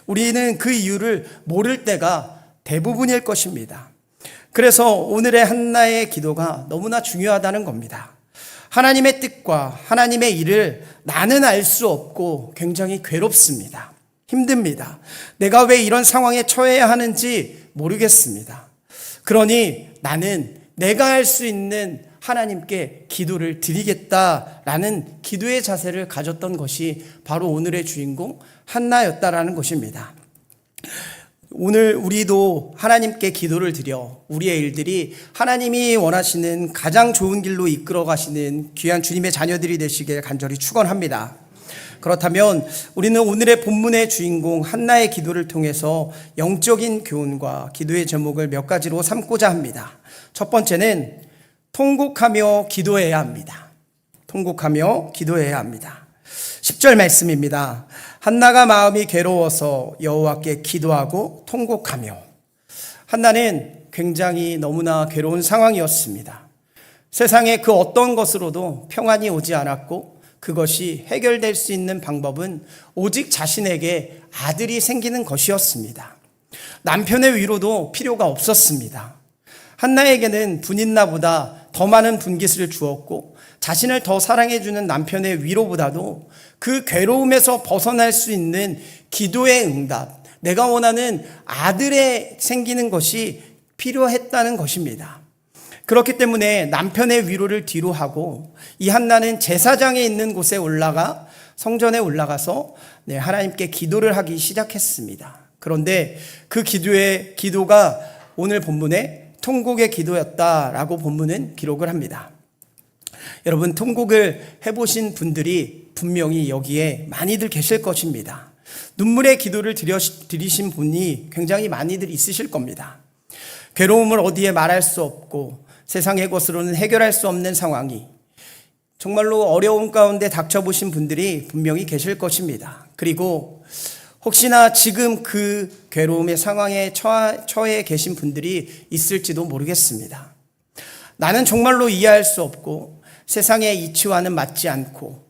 우리는 그 이유를 모를 때가 대부분일 것입니다. 그래서 오늘의 한나의 기도가 너무나 중요하다는 겁니다. 하나님의 뜻과 하나님의 일을 나는 알 수 없고 굉장히 괴롭습니다. 힘듭니다. 내가 왜 이런 상황에 처해야 하는지 모르겠습니다. 그러니 나는 내가 할 수 있는 하나님께 기도를 드리겠다라는 기도의 자세를 가졌던 것이 바로 오늘의 주인공 한나였다라는 것입니다. 오늘 우리도 하나님께 기도를 드려 우리의 일들이 하나님이 원하시는 가장 좋은 길로 이끌어 가시는 귀한 주님의 자녀들이 되시길 간절히 축원합니다. 그렇다면 우리는 오늘의 본문의 주인공 한나의 기도를 통해서 영적인 교훈과 기도의 제목을 몇 가지로 삼고자 합니다. 첫 번째는 통곡하며 기도해야 합니다. 통곡하며 기도해야 합니다. 10절 말씀입니다. 한나가 마음이 괴로워서 여호와께 기도하고 통곡하며. 한나는 굉장히 너무나 괴로운 상황이었습니다. 세상에 그 어떤 것으로도 평안이 오지 않았고, 그것이 해결될 수 있는 방법은 오직 자신에게 아들이 생기는 것이었습니다. 남편의 위로도 필요가 없었습니다. 한나에게는 분인나보다 더 많은 분깃을 주었고, 자신을 더 사랑해주는 남편의 위로보다도 그 괴로움에서 벗어날 수 있는 기도의 응답, 내가 원하는 아들의 생기는 것이 필요했다는 것입니다. 그렇기 때문에 남편의 위로를 뒤로 하고 이 한나는 제사장에 있는 곳에 올라가 성전에 올라가서 하나님께 기도를 하기 시작했습니다. 그런데 그 기도가 오늘 본문에 통곡의 기도였다라고 본문은 기록을 합니다. 여러분, 통곡을 해보신 분들이 분명히 여기에 많이들 계실 것입니다. 눈물의 기도를 드리신 분이 굉장히 많이들 있으실 겁니다. 괴로움을 어디에 말할 수 없고 세상의 것으로는 해결할 수 없는 상황이 정말로 어려운 가운데 닥쳐보신 분들이 분명히 계실 것입니다. 그리고 혹시나 지금 그 괴로움의 상황에 처해 계신 분들이 있을지도 모르겠습니다. 나는 정말로 이해할 수 없고 세상의 이치와는 맞지 않고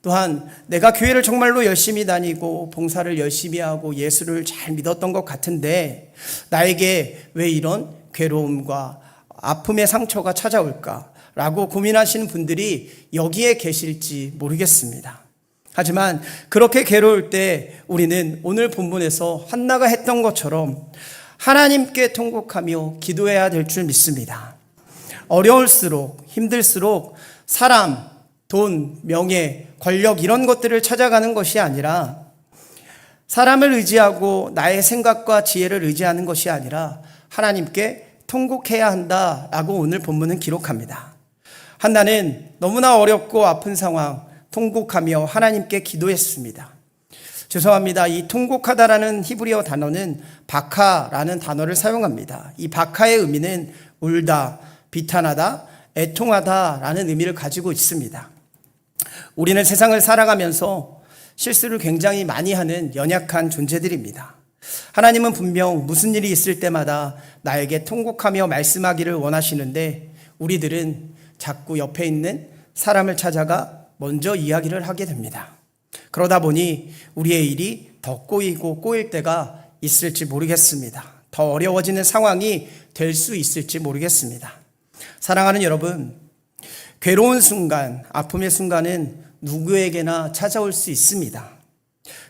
또한 내가 교회를 정말로 열심히 다니고 봉사를 열심히 하고 예수를 잘 믿었던 것 같은데 나에게 왜 이런 괴로움과 아픔의 상처가 찾아올까라고 고민하시는 분들이 여기에 계실지 모르겠습니다. 하지만 그렇게 괴로울 때 우리는 오늘 본문에서 한나가 했던 것처럼 하나님께 통곡하며 기도해야 될 줄 믿습니다. 어려울수록 힘들수록 사람, 돈, 명예, 권력 이런 것들을 찾아가는 것이 아니라 사람을 의지하고 나의 생각과 지혜를 의지하는 것이 아니라 하나님께 통곡해야 한다라고 오늘 본문은 기록합니다. 한나는 너무나 어렵고 아픈 상황 통곡하며 하나님께 기도했습니다. 죄송합니다. 이 통곡하다라는 히브리어 단어는 바카라는 단어를 사용합니다. 이 바카의 의미는 울다, 비탄하다, 애통하다라는 의미를 가지고 있습니다. 우리는 세상을 살아가면서 실수를 굉장히 많이 하는 연약한 존재들입니다. 하나님은 분명 무슨 일이 있을 때마다 나에게 통곡하며 말씀하기를 원하시는데 우리들은 자꾸 옆에 있는 사람을 찾아가 먼저 이야기를 하게 됩니다. 그러다 보니 우리의 일이 더 꼬이고 꼬일 때가 있을지 모르겠습니다. 더 어려워지는 상황이 될 수 있을지 모르겠습니다. 사랑하는 여러분, 괴로운 순간, 아픔의 순간은 누구에게나 찾아올 수 있습니다.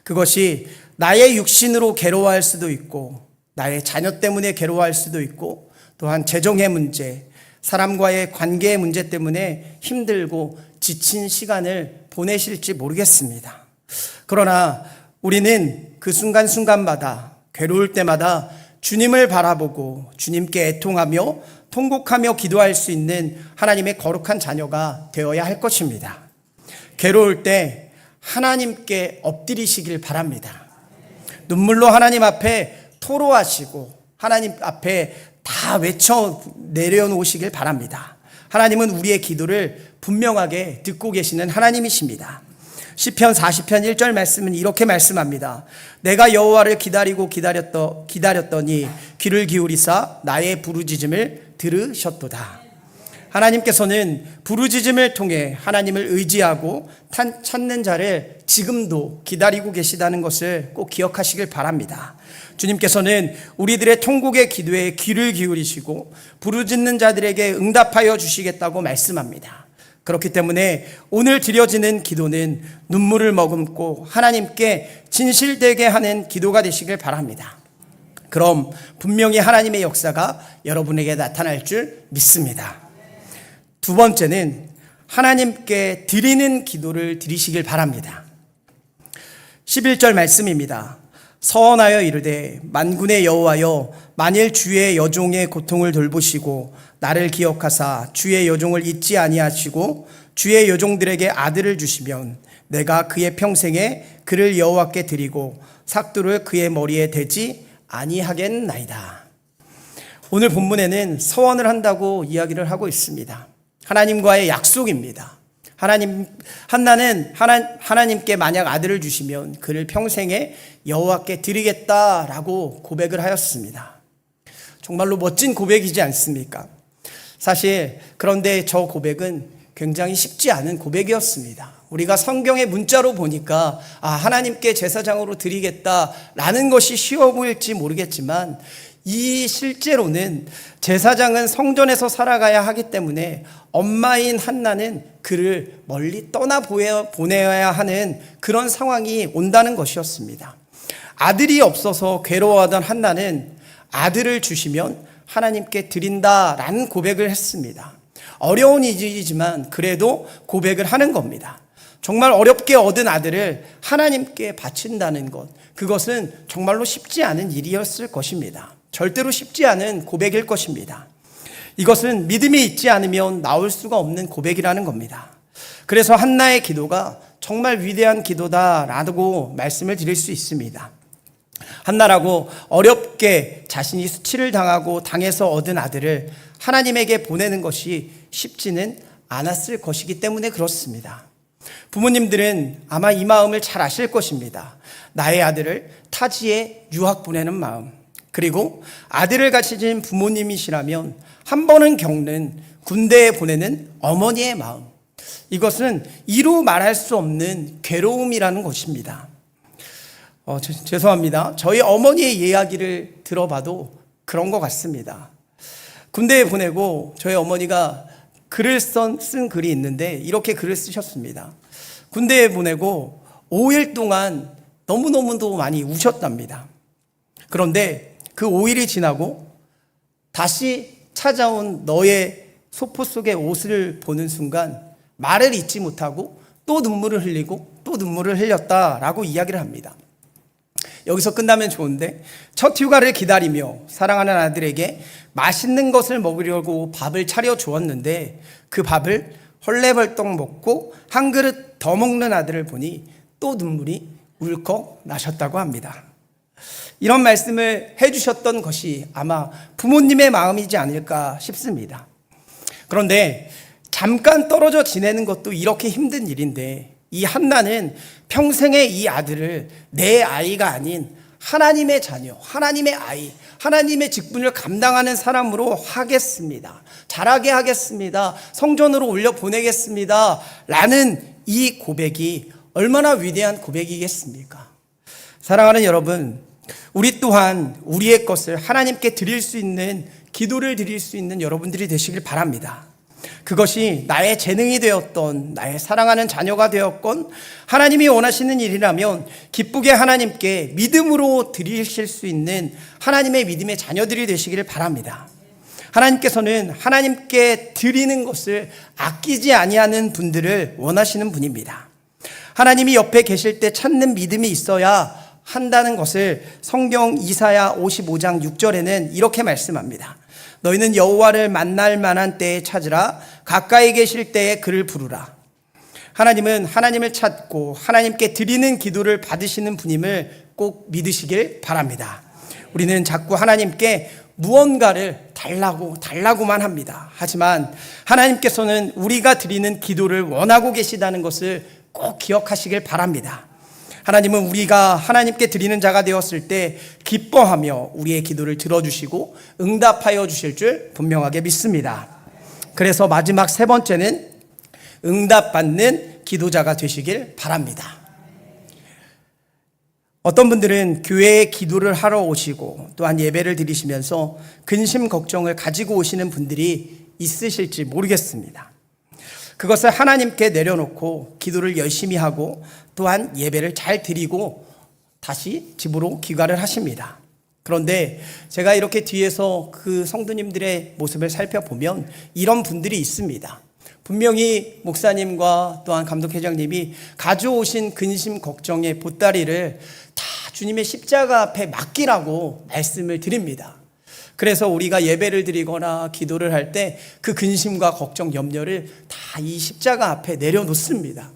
그것이 나의 육신으로 괴로워할 수도 있고 나의 자녀 때문에 괴로워할 수도 있고 또한 재정의 문제, 사람과의 관계의 문제 때문에 힘들고 지친 시간을 보내실지 모르겠습니다. 그러나 우리는 그 순간순간마다 괴로울 때마다 주님을 바라보고 주님께 애통하며 통곡하며 기도할 수 있는 하나님의 거룩한 자녀가 되어야 할 것입니다. 괴로울 때 하나님께 엎드리시길 바랍니다. 눈물로 하나님 앞에 토로하시고 하나님 앞에 다 외쳐 내려놓으시길 바랍니다. 하나님은 우리의 기도를 분명하게 듣고 계시는 하나님이십니다. 시편 40편 1절 말씀은 이렇게 말씀합니다. 내가 여호와를 기다렸더니 귀를 기울이사 나의 부르짖음을 들으셨도다. 하나님께서는 부르짖음을 통해 하나님을 의지하고 찾는 자를 지금도 기다리고 계시다는 것을 꼭 기억하시길 바랍니다. 주님께서는 우리들의 통곡의 기도에 귀를 기울이시고 부르짖는 자들에게 응답하여 주시겠다고 말씀합니다. 그렇기 때문에 오늘 드려지는 기도는 눈물을 머금고 하나님께 진실되게 하는 기도가 되시길 바랍니다. 그럼 분명히 하나님의 역사가 여러분에게 나타날 줄 믿습니다. 두 번째는 하나님께 드리는 기도를 드리시길 바랍니다. 11절 말씀입니다. 서원하여 이르되 만군의 여호와여 만일 주의 여종의 고통을 돌보시고 나를 기억하사 주의 여종을 잊지 아니하시고 주의 여종들에게 아들을 주시면 내가 그의 평생에 그를 여호와께 드리고 삭두를 그의 머리에 대지 아니하겠나이다. 오늘 본문에는 서원을 한다고 이야기를 하고 있습니다. 하나님과의 약속입니다. 한나는 하나님께 만약 아들을 주시면 그를 평생에 여호와께 드리겠다라고 고백을 하였습니다. 정말로 멋진 고백이지 않습니까? 사실 그런데 저 고백은 굉장히 쉽지 않은 고백이었습니다. 우리가 성경의 문자로 보니까 하나님께 제사장으로 드리겠다라는 것이 쉬워 보일지 모르겠지만 이 실제로는 제사장은 성전에서 살아가야 하기 때문에 엄마인 한나는 그를 멀리 보내야 하는 그런 상황이 온다는 것이었습니다. 아들이 없어서 괴로워하던 한나는 아들을 주시면 하나님께 드린다라는 고백을 했습니다. 어려운 일이지만 그래도 고백을 하는 겁니다. 정말 어렵게 얻은 아들을 하나님께 바친다는 것, 그것은 정말로 쉽지 않은 일이었을 것입니다. 절대로 쉽지 않은 고백일 것입니다. 이것은 믿음이 있지 않으면 나올 수가 없는 고백이라는 겁니다. 그래서 한나의 기도가 정말 위대한 기도다라고 말씀을 드릴 수 있습니다. 한나라고 어렵게 자신이 수치를 당해서 얻은 아들을 하나님에게 보내는 것이 쉽지는 않았을 것이기 때문에 그렇습니다. 부모님들은 아마 이 마음을 잘 아실 것입니다. 나의 아들을 타지에 유학 보내는 마음, 그리고 아들을 가지신 부모님이시라면 한 번은 겪는 군대에 보내는 어머니의 마음, 이것은 이루 말할 수 없는 괴로움이라는 것입니다. 죄송합니다. 저희 어머니의 이야기를 들어봐도 그런 것 같습니다. 군대에 보내고 저희 어머니가 글을 쓴 글이 있는데 이렇게 글을 쓰셨습니다. 군대에 보내고 5일 동안 너무너무도 많이 우셨답니다. 그런데 그 5일이 지나고 다시 찾아온 너의 소포 속의 옷을 보는 순간 말을 잇지 못하고 또 눈물을 흘리고 또 눈물을 흘렸다라고 이야기를 합니다. 여기서 끝나면 좋은데 첫 휴가를 기다리며 사랑하는 아들에게 맛있는 것을 먹으려고 밥을 차려 주었는데 그 밥을 헐레벌떡 먹고 한 그릇 더 먹는 아들을 보니 또 눈물이 울컥 나셨다고 합니다. 이런 말씀을 해주셨던 것이 아마 부모님의 마음이지 않을까 싶습니다. 그런데 잠깐 떨어져 지내는 것도 이렇게 힘든 일인데 이 한나는 평생의 이 아들을 내 아이가 아닌 하나님의 자녀, 하나님의 아이, 하나님의 직분을 감당하는 사람으로 하겠습니다. 잘하게 하겠습니다. 성전으로 올려보내겠습니다. 라는 이 고백이 얼마나 위대한 고백이겠습니까? 사랑하는 여러분, 우리 또한 우리의 것을 하나님께 드릴 수 있는, 기도를 드릴 수 있는 여러분들이 되시길 바랍니다. 그것이 나의 재능이 되었던, 나의 사랑하는 자녀가 되었건 하나님이 원하시는 일이라면 기쁘게 하나님께 믿음으로 드리실 수 있는 하나님의 믿음의 자녀들이 되시기를 바랍니다. 하나님께서는 하나님께 드리는 것을 아끼지 아니하는 분들을 원하시는 분입니다. 하나님이 옆에 계실 때 찾는 믿음이 있어야 한다는 것을 성경 이사야 55장 6절에는 이렇게 말씀합니다. 너희는 여호와를 만날 만한 때에 찾으라. 가까이 계실 때에 그를 부르라. 하나님은 하나님을 찾고 하나님께 드리는 기도를 받으시는 분임을 꼭 믿으시길 바랍니다. 우리는 자꾸 하나님께 무언가를 달라고만 합니다. 하지만 하나님께서는 우리가 드리는 기도를 원하고 계시다는 것을 꼭 기억하시길 바랍니다. 하나님은 우리가 하나님께 드리는 자가 되었을 때 기뻐하며 우리의 기도를 들어주시고 응답하여 주실 줄 분명하게 믿습니다. 그래서 마지막 세 번째는 응답받는 기도자가 되시길 바랍니다. 어떤 분들은 교회에 기도를 하러 오시고 또한 예배를 드리시면서 근심 걱정을 가지고 오시는 분들이 있으실지 모르겠습니다. 그것을 하나님께 내려놓고 기도를 열심히 하고 또한 예배를 잘 드리고 다시 집으로 귀가를 하십니다. 그런데 제가 이렇게 뒤에서 그 성도님들의 모습을 살펴보면 이런 분들이 있습니다. 분명히 목사님과 또한 감독회장님이 가져오신 근심 걱정의 보따리를 다 주님의 십자가 앞에 맡기라고 말씀을 드립니다. 그래서 우리가 예배를 드리거나 기도를 할 때 그 근심과 걱정, 염려를 다 이 십자가 앞에 내려놓습니다.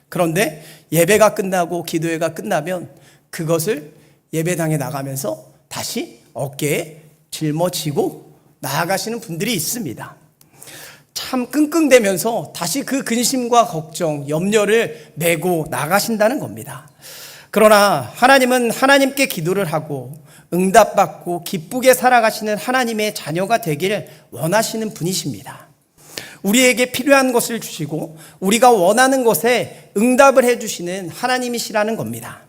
그런데 예배가 끝나고 기도회가 끝나면 그것을 예배당에 나가면서 다시 어깨에 짊어지고 나아가시는 분들이 있습니다. 참 끙끙대면서 다시 그 근심과 걱정, 염려를 메고 나가신다는 겁니다. 그러나 하나님은 하나님께 기도를 하고 응답받고 기쁘게 살아가시는 하나님의 자녀가 되기를 원하시는 분이십니다. 우리에게 필요한 것을 주시고 우리가 원하는 것에 응답을 해주시는 하나님이시라는 겁니다.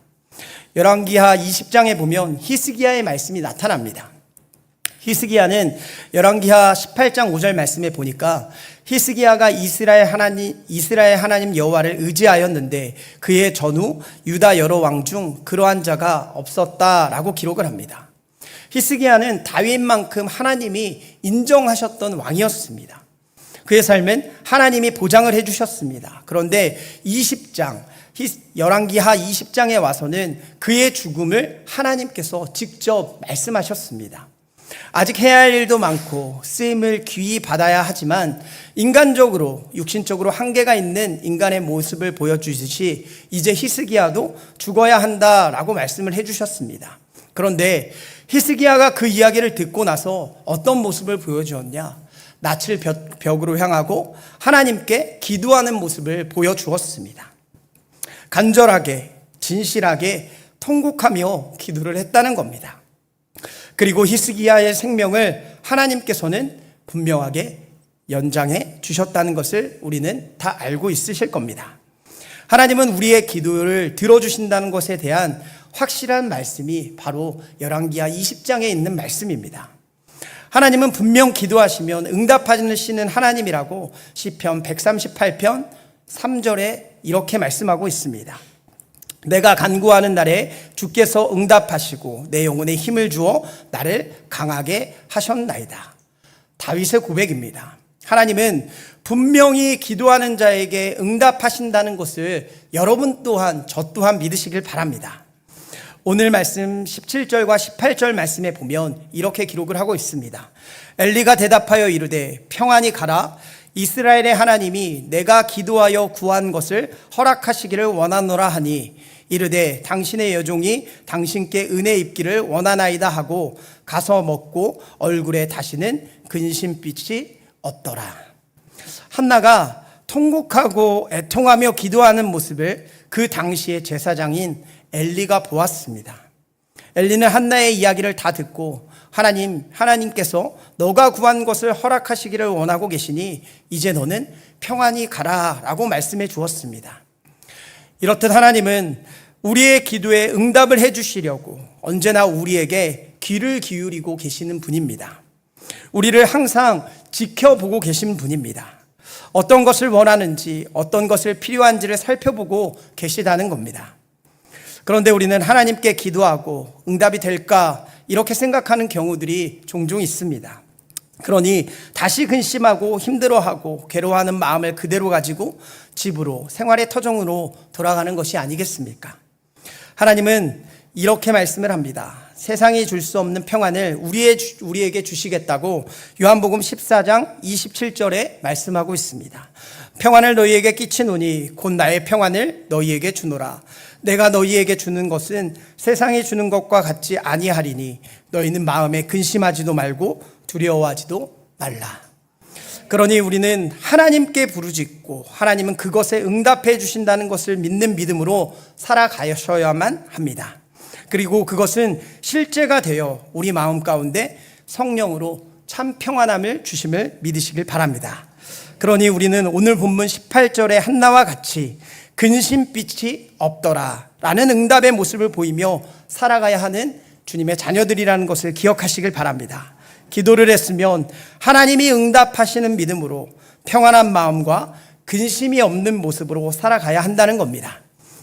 열왕기하 20장에 보면 히스기야의 말씀이 나타납니다. 히스기야는 열왕기하 18장 5절 말씀에 보니까 히스기야가 이스라엘 하나님 여호와를 의지하였는데 그의 전후 유다 여러 왕 중 그러한 자가 없었다라고 기록을 합니다. 히스기야는 다윗만큼 하나님이 인정하셨던 왕이었습니다. 그의 삶은 하나님이 보장을 해주셨습니다. 그런데 20장 열왕기하 20장에 와서는 그의 죽음을 하나님께서 직접 말씀하셨습니다. 아직 해야 할 일도 많고 쓰임을 귀히 받아야 하지만 인간적으로 육신적으로 한계가 있는 인간의 모습을 보여주듯이 이제 히스기야도 죽어야 한다라고 말씀을 해주셨습니다. 그런데 히스기야가 그 이야기를 듣고 나서 어떤 모습을 보여주었냐? 낯을 벽으로 향하고 하나님께 기도하는 모습을 보여주었습니다. 간절하게, 진실하게, 통곡하며 기도를 했다는 겁니다. 그리고 히스기야의 생명을 하나님께서는 분명하게 연장해 주셨다는 것을 우리는 다 알고 있으실 겁니다. 하나님은 우리의 기도를 들어주신다는 것에 대한 확실한 말씀이 바로 열왕기하 20장에 있는 말씀입니다. 하나님은 분명 기도하시면 응답하시는 하나님이라고 시편 138편 3절에 이렇게 말씀하고 있습니다. 내가 간구하는 날에 주께서 응답하시고 내 영혼에 힘을 주어 나를 강하게 하셨나이다. 다윗의 고백입니다. 하나님은 분명히 기도하는 자에게 응답하신다는 것을 여러분 또한 저 또한 믿으시길 바랍니다. 오늘 말씀 17절과 18절 말씀에 보면 이렇게 기록을 하고 있습니다. 엘리가 대답하여 이르되 평안히 가라. 이스라엘의 하나님이 내가 기도하여 구한 것을 허락하시기를 원하노라 하니 이르되 당신의 여종이 당신께 은혜 입기를 원하나이다 하고 가서 먹고 얼굴에 다시는 근심빛이 없더라. 한나가 통곡하고 애통하며 기도하는 모습을 그 당시의 제사장인 엘리가 보았습니다. 엘리는 한나의 이야기를 다 듣고 하나님께서 너가 구한 것을 허락하시기를 원하고 계시니 이제 너는 평안히 가라 라고 말씀해 주었습니다. 이렇듯 하나님은 우리의 기도에 응답을 해 주시려고 언제나 우리에게 귀를 기울이고 계시는 분입니다. 우리를 항상 지켜보고 계신 분입니다. 어떤 것을 원하는지 어떤 것을 필요한지를 살펴보고 계시다는 겁니다. 그런데 우리는 하나님께 기도하고 응답이 될까 이렇게 생각하는 경우들이 종종 있습니다. 그러니 다시 근심하고 힘들어하고 괴로워하는 마음을 그대로 가지고 집으로 생활의 터전으로 돌아가는 것이 아니겠습니까? 하나님은 이렇게 말씀을 합니다. 세상이 줄 수 없는 평안을 우리에게 주시겠다고 요한복음 14장 27절에 말씀하고 있습니다. 평안을 너희에게 끼치노니 곧 나의 평안을 너희에게 주노라. 내가 너희에게 주는 것은 세상이 주는 것과 같지 아니하리니 너희는 마음에 근심하지도 말고 두려워하지도 말라. 그러니 우리는 하나님께 부르짖고 하나님은 그것에 응답해 주신다는 것을 믿는 믿음으로 살아가셔야만 합니다. 그리고 그것은 실제가 되어 우리 마음 가운데 성령으로 참 평안함을 주심을 믿으시길 바랍니다. 그러니 우리는 오늘 본문 18절의 한나와 같이 근심빛이 없더라 라는 응답의 모습을 보이며 살아가야 하는 주님의 자녀들이라는 것을 기억하시길 바랍니다. 기도를 했으면 하나님이 응답하시는 믿음으로 평안한 마음과 근심이 없는 모습으로 살아가야 한다는 겁니다.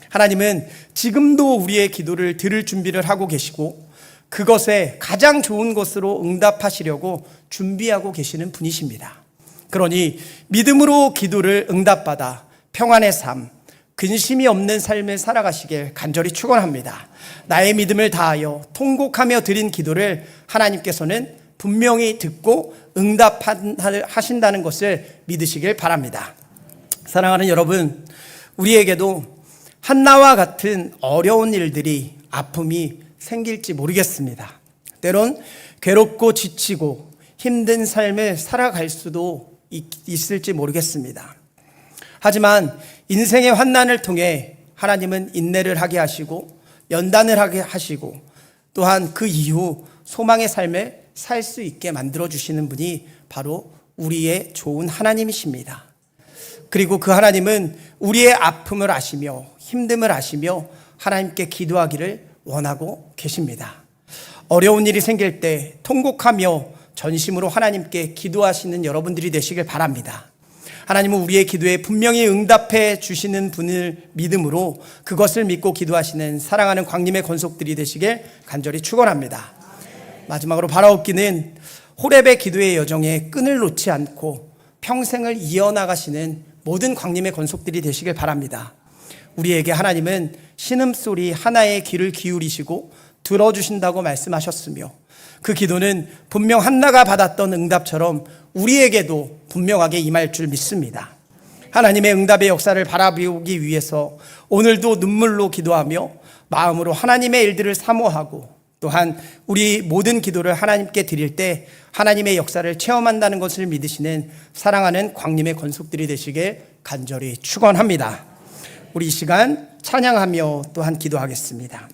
하나님은 지금도 우리의 기도를 들을 준비를 하고 계시고 그것에 가장 좋은 것으로 응답하시려고 준비하고 계시는 분이십니다. 그러니 믿음으로 기도를 응답받아 평안의 삶, 근심이 없는 삶을 살아가시길 간절히 축원합니다. 나의 믿음을 다하여 통곡하며 드린 기도를 하나님께서는 분명히 듣고 응답하신다는 것을 믿으시길 바랍니다. 사랑하는 여러분, 우리에게도 한나와 같은 어려운 일들이 아픔이 생길지 모르겠습니다. 때론 괴롭고 지치고 힘든 삶을 살아갈 수도 있을지 모르겠습니다. 하지만 인생의 환난을 통해 하나님은 인내를 하게 하시고 연단을 하게 하시고 또한 그 이후 소망의 삶을 살 수 있게 만들어 주시는 분이 바로 우리의 좋은 하나님이십니다. 그리고 그 하나님은 우리의 아픔을 아시며 힘듦을 아시며 하나님께 기도하기를 원하고 계십니다. 어려운 일이 생길 때 통곡하며 전심으로 하나님께 기도하시는 여러분들이 되시길 바랍니다. 하나님은 우리의 기도에 분명히 응답해 주시는 분을 믿음으로 그것을 믿고 기도하시는 사랑하는 광림의 권속들이 되시길 간절히 축원합니다. 마지막으로 바라옵기는 호렙의 기도의 여정에 끈을 놓지 않고 평생을 이어나가시는 모든 광림의 권속들이 되시길 바랍니다. 우리에게 하나님은 신음소리 하나에 귀를 기울이시고 들어주신다고 말씀하셨으며 그 기도는 분명 한나가 받았던 응답처럼 우리에게도 분명하게 임할 줄 믿습니다. 하나님의 응답의 역사를 바라보기 위해서 오늘도 눈물로 기도하며 마음으로 하나님의 일들을 사모하고 또한 우리 모든 기도를 하나님께 드릴 때 하나님의 역사를 체험한다는 것을 믿으시는 사랑하는 광림의 권속들이 되시길 간절히 축원합니다. 우리 이 시간 찬양하며 또한 기도하겠습니다.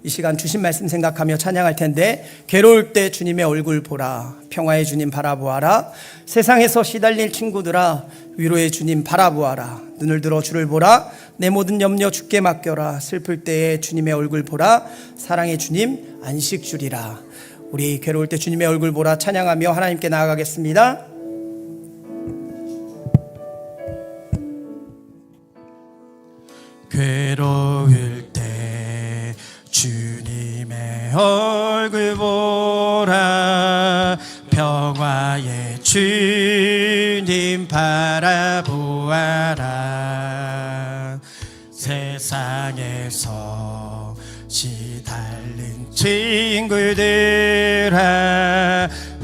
이 시간 주신 말씀 생각하며 찬양할 텐데, 괴로울 때 주님의 얼굴 보라, 평화의 주님 바라보아라, 세상에서 시달릴 친구들아 위로의 주님 바라보아라, 눈을 들어 주를 보라, 내 모든 염려 주께 맡겨라, 슬플 때에 주님의 얼굴 보라, 사랑의 주님 안식 주리라. 우리 괴로울 때 주님의 얼굴 보라 찬양하며 하나님께 나아가겠습니다. 괴로울 때 주님의 얼굴 보라, 평화의 주님 바라보아라, 세상에서 시달린 친구들아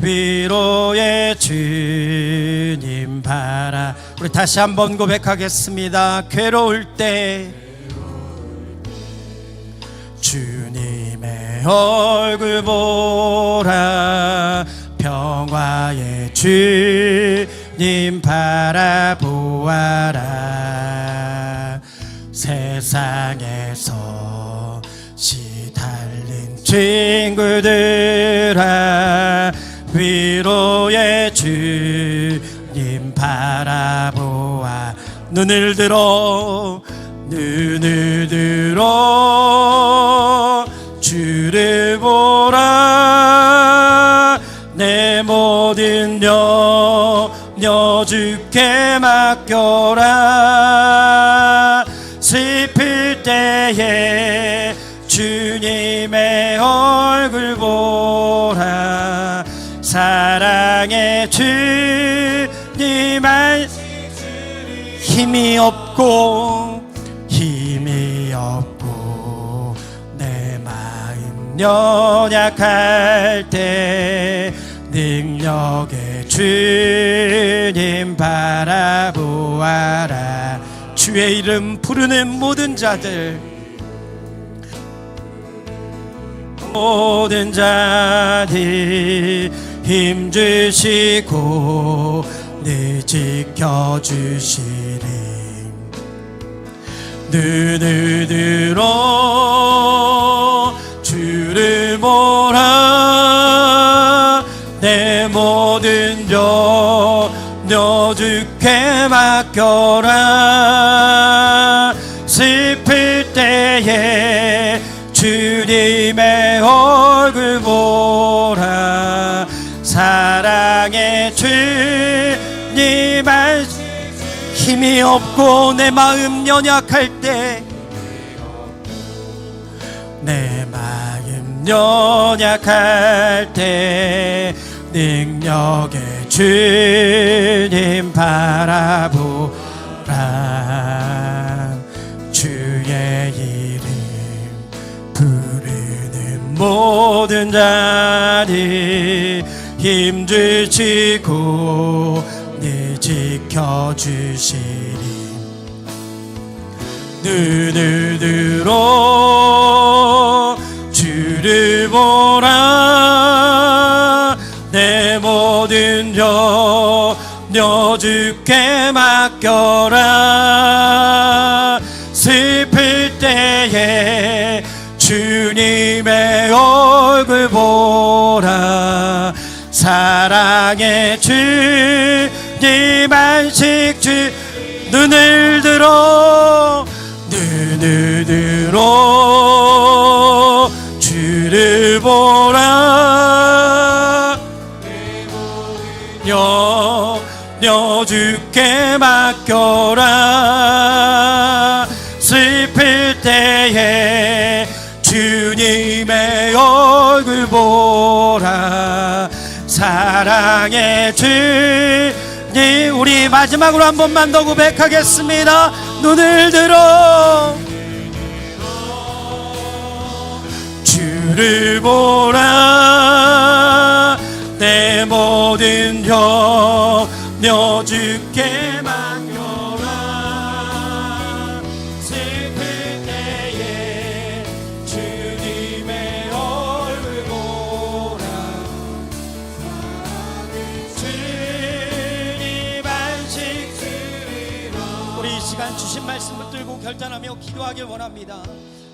위로의 주님 바라. 우리 다시 한번 고백하겠습니다. 괴로울 때 주님의 얼굴 보라, 평화의 주님 바라보아라, 세상에서 시달린 친구들아 위로의 주님 바라보아. 눈을 들어 주를 보라, 내 모든 염려 주께 맡겨라, 슬플 때에 주님의 얼굴 보라, 사랑의 주님 안식 힘이 없고 내 마음 연약할 때 능력의 주님 바라보아라. 주의 이름 부르는 모든 자들 힘주시고 늘 지켜주시리. 눈을 들어 주를 보라, 내 모든 염려 주께 맡겨라, 슬플 때에 주님의 얼굴 보라, 사랑의 주님 안식 힘이 없고 내 마음 연약할 때 능력의 주님 바라보라. 주의 이름 부르는 모든 자리 힘주시고 늘 지켜주시리. 눈을 들어 주를 보라, 내 모든 염려 주께 맡겨라, 슬플 때에 주님의 얼굴 보라, 사랑의 주님 안식 주. 눈을 들어 주를 보라, 염려 주께 맡겨라, 슬플 때에 주님의 얼굴 보라, 사랑의 주님. 우리 마지막으로 한 번만 더 고백하겠습니다. 눈을 들어 주를 보라, 내 모든 염려 주께 맡겨라, 슬플 때에 주님의 시간 주신 말씀 붙들고 결단하며 기도하길 원합니다.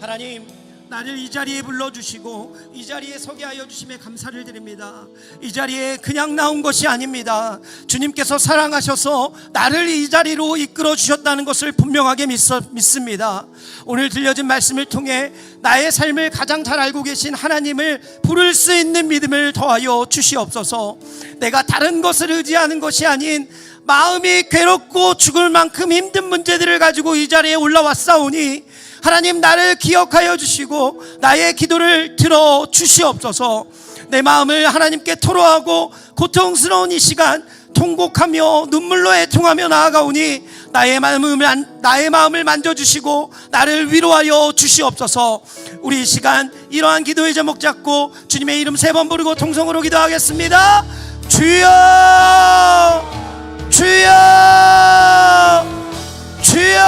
하나님, 나를 이 자리에 불러주시고 이 자리에 서게 하여 주심에 감사를 드립니다. 이 자리에 그냥 나온 것이 아닙니다. 주님께서 사랑하셔서 나를 이 자리로 이끌어 주셨다는 것을 분명하게 믿습니다. 오늘 들려진 말씀을 통해 나의 삶을 가장 잘 알고 계신 하나님을 부를 수 있는 믿음을 더하여 주시옵소서. 내가 다른 것을 의지하는 것이 아닌 마음이 괴롭고 죽을 만큼 힘든 문제들을 가지고 이 자리에 올라왔사오니 하나님, 나를 기억하여 주시고 나의 기도를 들어 주시옵소서. 내 마음을 하나님께 토로하고 고통스러운 이 시간 통곡하며 눈물로 애통하며 나아가오니 나의 마음을 만져주시고 나를 위로하여 주시옵소서. 우리 이 시간 이러한 기도의 제목 잡고 주님의 이름 3번 부르고 통성으로 기도하겠습니다. 주여, 주여, 주여.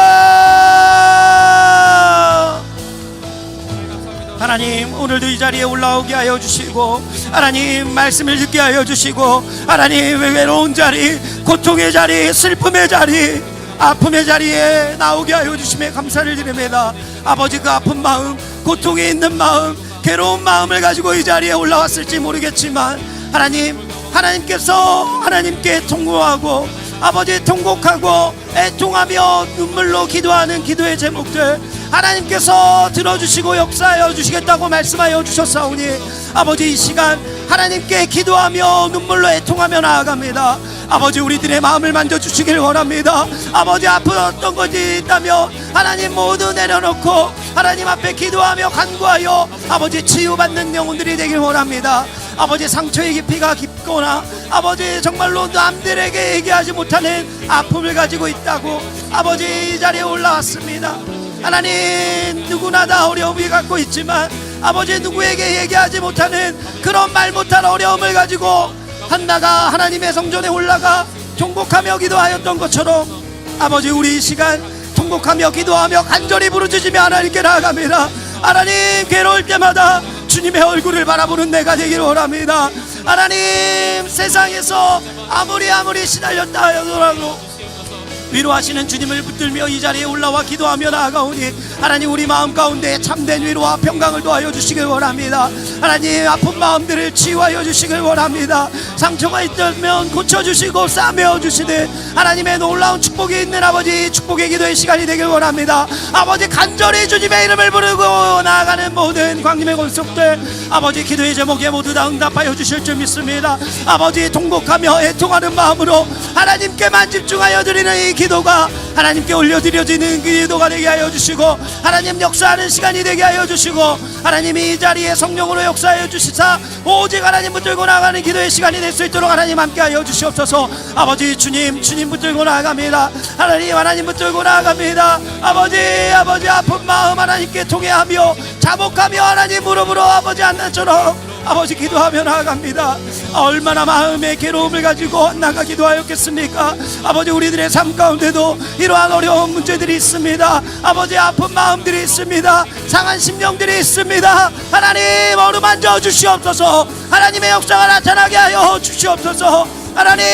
하나님, 오늘도 이 자리에 올라오게 하여 주시고 하나님, 말씀을 듣게 하여 주시고 하나님, 외로운 자리, 고통의 자리, 슬픔의 자리, 아픔의 자리에 나오게 하여 주심에 감사를 드립니다. 아버지, 그 아픈 마음, 고통에 있는 마음, 괴로운 마음을 가지고 이 자리에 올라왔을지 모르겠지만 하나님, 하나님께서 하나님께 통곡하고 아버지 통곡하고 애통하며 눈물로 기도하는 기도의 제목들 하나님께서 들어주시고 역사하여 주시겠다고 말씀하여 주셨사오니 아버지, 이 시간 하나님께 기도하며 눈물로 애통하며 나아갑니다. 아버지, 우리들의 마음을 만져주시길 원합니다. 아버지, 아픈 어떤 것이 있다면 하나님 모두 내려놓고 하나님 앞에 기도하며 간구하여 아버지 치유받는 영혼들이 되길 원합니다. 아버지, 상처의 깊이가 깊거나 아버지 정말로 남들에게 얘기하지 못하는 아픔을 가지고 있다고 아버지 이 자리에 올라왔습니다. 하나님, 누구나 다 어려움이 갖고 있지만 아버지 누구에게 얘기하지 못하는 그런 말 못할 어려움을 가지고 한나가 하나님의 성전에 올라가 통곡하며 기도하였던 것처럼 아버지, 우리 이 시간 통곡하며 기도하며 간절히 부르짖으며 하나님께 나아갑니다. 하나님, 괴로울 때마다 주님의 얼굴을 바라보는 내가 되기를 원합니다. 하나님, 세상에서 아무리 시달렸다 하더라도 위로하시는 주님을 붙들며 이 자리에 올라와 기도하며 나아가오니 하나님, 우리 마음 가운데 참된 위로와 평강을 도와여 주시길 원합니다. 하나님, 아픈 마음들을 치유하여 주시길 원합니다. 상처가 있다면 고쳐주시고 싸매어 주시는 하나님의 놀라운 축복이 있는 아버지, 축복의 기도의 시간이 되길 원합니다. 아버지, 간절히 주님의 이름을 부르고 나아가는 모든 광림의 권속들 아버지, 기도의 제목에 모두 다 응답하여 주실 줄 믿습니다. 아버지, 통곡하며 애통하는 마음으로 하나님께만 집중하여 드리는 이 기도가 하나님께 올려드려지는 그 기도가 되게 하여 주시고 하나님, 역사하는 시간이 되게 하여 주시고 하나님이 이 자리에 성령으로 역사하여 주시사 오직 하나님 붙들고 나가는 기도의 시간이 될 수 있도록 하나님 함께 하여 주시옵소서. 아버지, 주님 붙들고 나아갑니다. 하나님 붙들고 나아갑니다. 아버지, 아픈 마음 하나님께 통해하며 자복하며 하나님 무릎으로 아버지 안나처럼 아버지 기도하며 나아갑니다. 얼마나 마음의 괴로움을 가지고 나가 기도하였겠습니까? 아버지, 우리들의 삶 가운데도 이러한 어려운 문제들이 있습니다. 아버지, 아픈 마음들이 있습니다. 상한 심령들이 있습니다. 하나님, 어루만져 주시옵소서. 하나님의 역사가 나타나게 하여 주시옵소서. 하나님,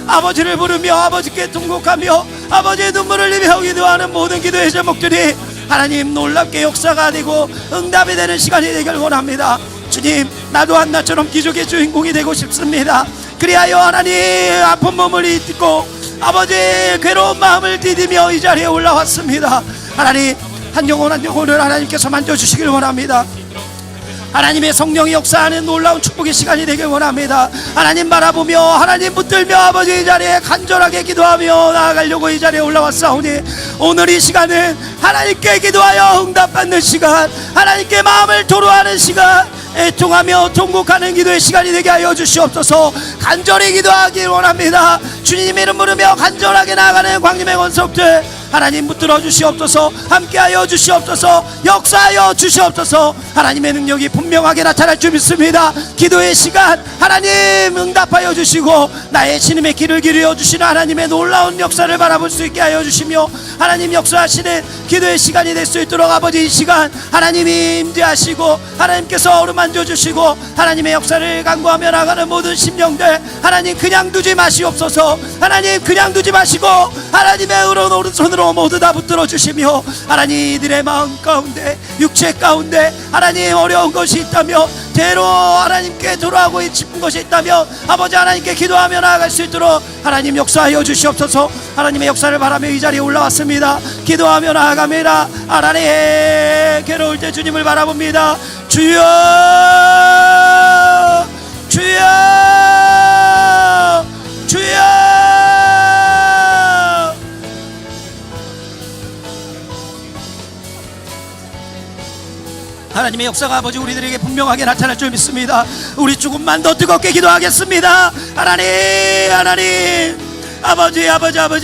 아버지를 부르며 아버지께 통곡하며 아버지의 눈물을 흘리며 기도하는 모든 기도의 제목들이 하나님 놀랍게 역사가 되고 응답이 되는 시간이 되길 원합니다. 주님, 나도 한나처럼 기적의 주인공이 되고 싶습니다. 그리하여 하나님, 아픈 몸을 잊고 아버지 괴로운 마음을 디디며 이 자리에 올라왔습니다. 하나님, 한 영혼 한 영혼을 하나님께서 만져주시길 원합니다. 하나님의 성령이 역사하는 놀라운 축복의 시간이 되길 원합니다. 하나님 바라보며 하나님 붙들며 아버지 이 자리에 간절하게 기도하며 나아가려고 이 자리에 올라왔사오니 오늘 이 시간은 하나님께 기도하여 응답받는 시간, 하나님께 마음을 토로하는 시간, 애통하며 통곡하는 기도의 시간이 되게 하여 주시옵소서. 간절히 기도하길 원합니다. 주님 이름 부르며 간절하게 나아가는 광림의 권속들 하나님 붙들어 주시옵소서. 함께하여 주시옵소서. 역사하여 주시옵소서. 하나님의 능력이 분명하게 나타날 줄 믿습니다. 기도의 시간 하나님 응답하여 주시고 나의 신음의 길을 기르어 주시는 하나님의 놀라운 역사를 바라볼 수 있게 하여 주시며 하나님 역사하시는 기도의 시간이 될 수 있도록 아버지 이 시간 하나님이 임재하시고 하나님께서 어루만져 주시고 하나님의 역사를 간구하며 나가는 모든 심령들 하나님 그냥 두지 마시옵소서. 하나님 그냥 두지 마시고 하나님의 오른손으로 모두 다 붙들어 주시며 하나님 이들의 마음 가운데 육체 가운데 하나님 어려운 것이 있다며 대로 하나님께 돌아가고 싶은 것이 있다며 아버지 하나님께 기도하며 나아갈 수 있도록 하나님 역사하여 주시옵소서. 하나님의 역사를 바라며 이 자리에 올라왔습니다. 기도하며 나아갑니다. 하나님 괴로울 때 주님을 바라봅니다. 주여 주여 주여. 하나님의 역사가 아버지 우리들에게 분명하게 나타날 줄 믿습니다. 우리 조금만 더 뜨겁게 기도하겠습니다. 하나님 아버지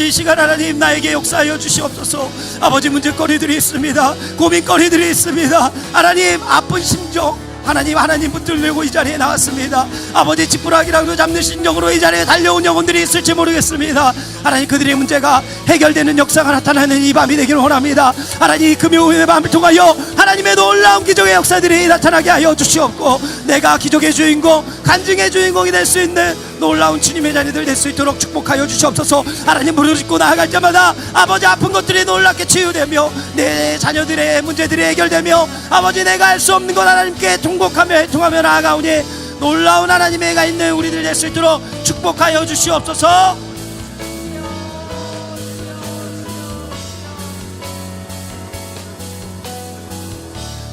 이 시간 하나님 나에게 역사하여 주시옵소서. 아버지 문제거리들이 있습니다. 고민거리들이 있습니다. 하나님 아픈 심정 하나님 붙들려고 이 자리에 나왔습니다. 아버지 지푸라기라도 잡는 심정으로 이 자리에 달려온 영혼들이 있을지 모르겠습니다. 하나님 그들의 문제가 해결되는 역사가 나타나는 이 밤이 되기를 원합니다. 하나님 금요일의 밤을 통하여 하나님의 놀라운 기적의 역사들이 나타나게 하여 주시옵고 내가 기적의 주인공 간증의 주인공이 될 수 있는 놀라운 주님의 자녀들 될 수 있도록 축복하여 주시옵소서. 하나님 부르짖고 나아갈 때마다 아버지 아픈 것들이 놀랍게 치유되며 내 자녀들의 문제들이 해결되며 아버지 내가 할 수 없는 것 하나님께 통곡하며 해통하며 나아가오니 놀라운 하나님의 애가 있는 우리들 될 수 있도록 축복하여 주시옵소서.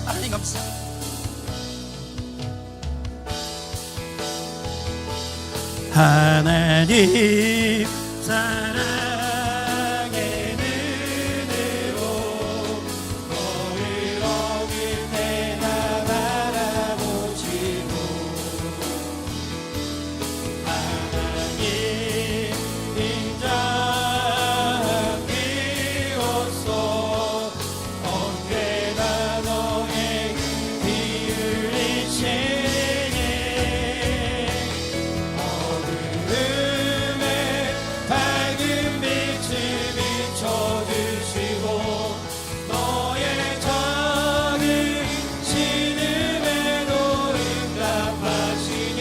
하나님 감사합니다. 하나님 사랑의 눈으로 너를 어길 때나 바라보시고 하나님 인자한 비로소 언제나 너의 비율이시니 밝은 빛을 비춰주시고 너의 작은 신음에도 응답하시니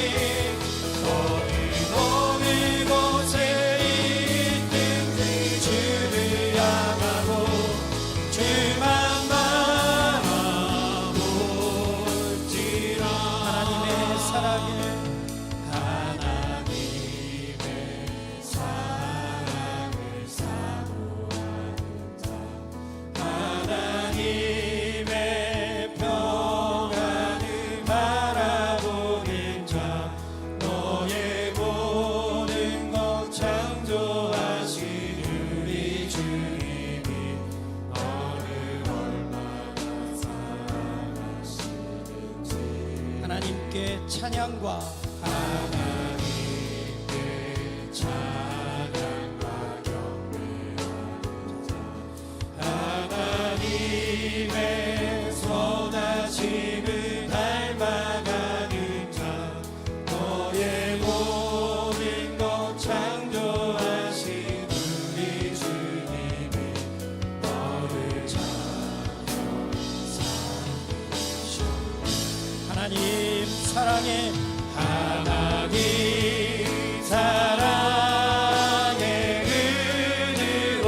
너는 어느 곳에 있든지 주를 향하고 주만 바라볼지라. 하나님의 사랑에 하나님의 평안을 바라보는 자 너의 모든 것 창조하신 우리 주님이 너를 얼마나 사랑하시는지 하나님께 찬양과 하나님께 찬양과 하나님의 선하심을 닮아가는 자 너의 모든 것 창조하신 우리 주님이 너를 찬양하시오. 하나님 사랑해 하나님 사랑의 은혜로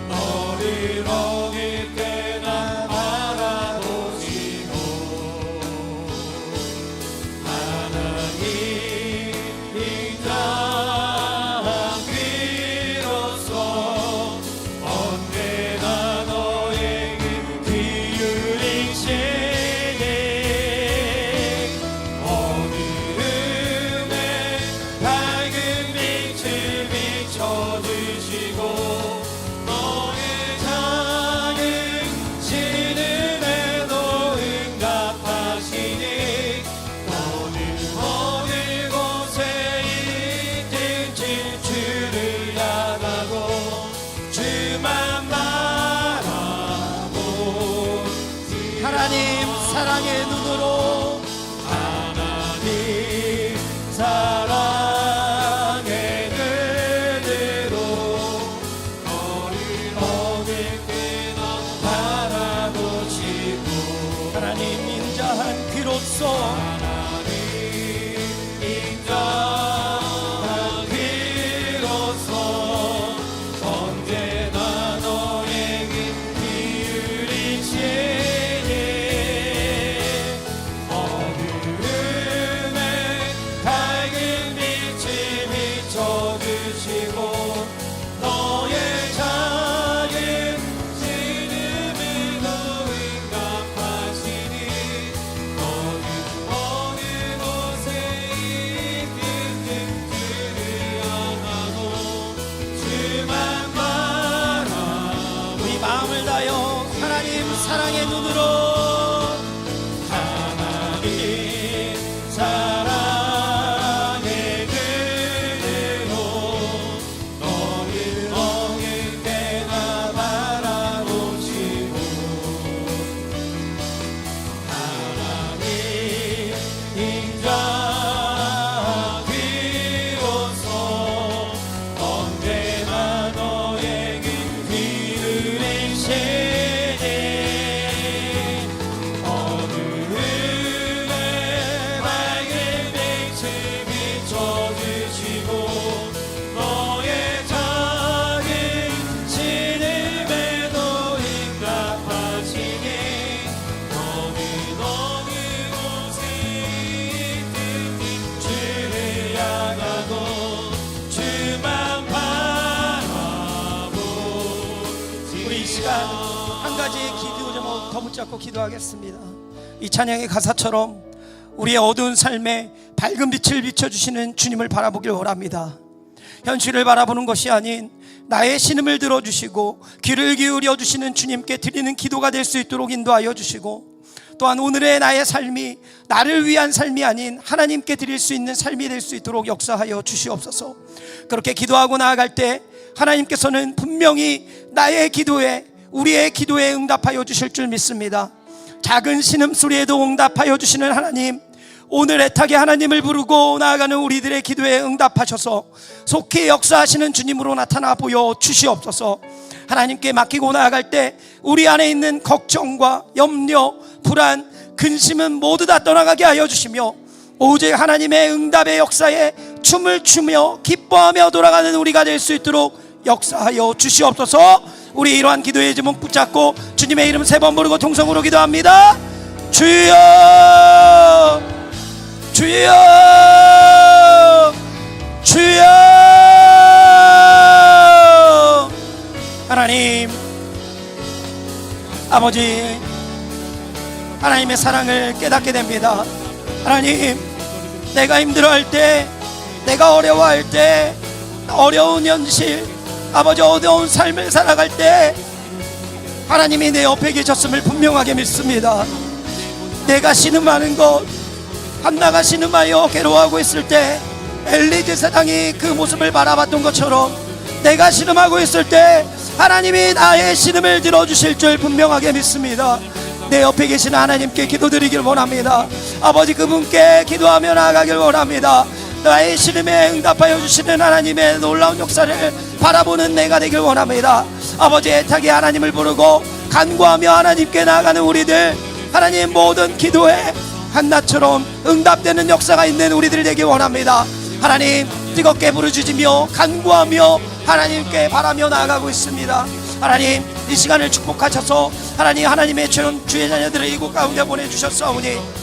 너를 어길 때나 바라보시고 하나님 인자한 귀로서 언제나 너의 비율이시니 어두움에 밝은 빛을 비춰주시고 너의 작은 신음에도 응답하시니 너는 어느 곳에 있든지 주를 향하고 주만 바라보지. 하나님 사랑의 눈으로 하나님 사랑의 눈으로 너를 어길 때나 바라보시고 하나님 인자한 귀로써 하나님 인자한 귀로써 사랑의 눈으로 하나님 사랑의 그대로 너를 어길 때나 바라보시고 하나님 인자 비로소 언제나 너의 귀를 내시네 어두움에 밝은 빛을 비춰주시고 너의 작은 신음에도 응답하시니 너무 곳에 있듯 주를 향하고 주만 바라보지. 우리 이 시간 한 가지의 기도 제목 더 붙잡고 기도하겠습니다. 이 찬양의 가사처럼 우리의 어두운 삶에 밝은 빛을 비춰주시는 주님을 바라보길 원합니다. 현실을 바라보는 것이 아닌 나의 신음을 들어주시고 귀를 기울여 주시는 주님께 드리는 기도가 될 수 있도록 인도하여 주시고, 또한 오늘의 나의 삶이 나를 위한 삶이 아닌 하나님께 드릴 수 있는 삶이 될 수 있도록 역사하여 주시옵소서. 그렇게 기도하고 나아갈 때 하나님께서는 분명히 나의 기도에, 우리의 기도에 응답하여 주실 줄 믿습니다. 작은 신음소리에도 응답하여 주시는 하나님, 오늘 애타게 하나님을 부르고 나아가는 우리들의 기도에 응답하셔서 속히 역사하시는 주님으로 나타나 보여 주시옵소서. 하나님께 맡기고 나아갈 때 우리 안에 있는 걱정과 염려, 불안, 근심은 모두 다 떠나가게 하여 주시며 오직 하나님의 응답의 역사에 춤을 추며 기뻐하며 돌아가는 우리가 될 수 있도록 역사하여 주시옵소서. 우리 이러한 기도의 제목 붙잡고 주님의 이름 3번 부르고 통성으로 기도합니다. 주여 주여 주여. 하나님 아버지, 하나님의 사랑을 깨닫게 됩니다. 하나님, 내가 힘들어할 때, 내가 어려워할 때, 어려운 현실, 아버지 어려운 삶을 살아갈 때 하나님이 내 옆에 계셨음을 분명하게 믿습니다. 내가 신음하는 것, 한나가 신음하여 괴로워하고 있을 때 엘리 제사장이 그 모습을 바라봤던 것처럼 내가 신음하고 있을 때 하나님이 나의 신음을 들어주실 줄 분명하게 믿습니다. 내 옆에 계신 하나님께 기도드리길 원합니다. 아버지, 그분께 기도하며 나아가길 원합니다. 나의 신음에 응답하여 주시는 하나님의 놀라운 역사를 바라보는 내가 되길 원합니다. 아버지, 애타게 하나님을 부르고 간구하며 하나님께 나아가는 우리들, 하나님 모든 기도에 한나처럼 응답되는 역사가 있는 우리들 되길 원합니다. 하나님, 뜨겁게 부르짖으며 간구하며 하나님께 바라며 나아가고 있습니다. 하나님, 이 시간을 축복하셔서 하나님, 하나님의 주의 자녀들을 이곳 가운데 보내주셨사오니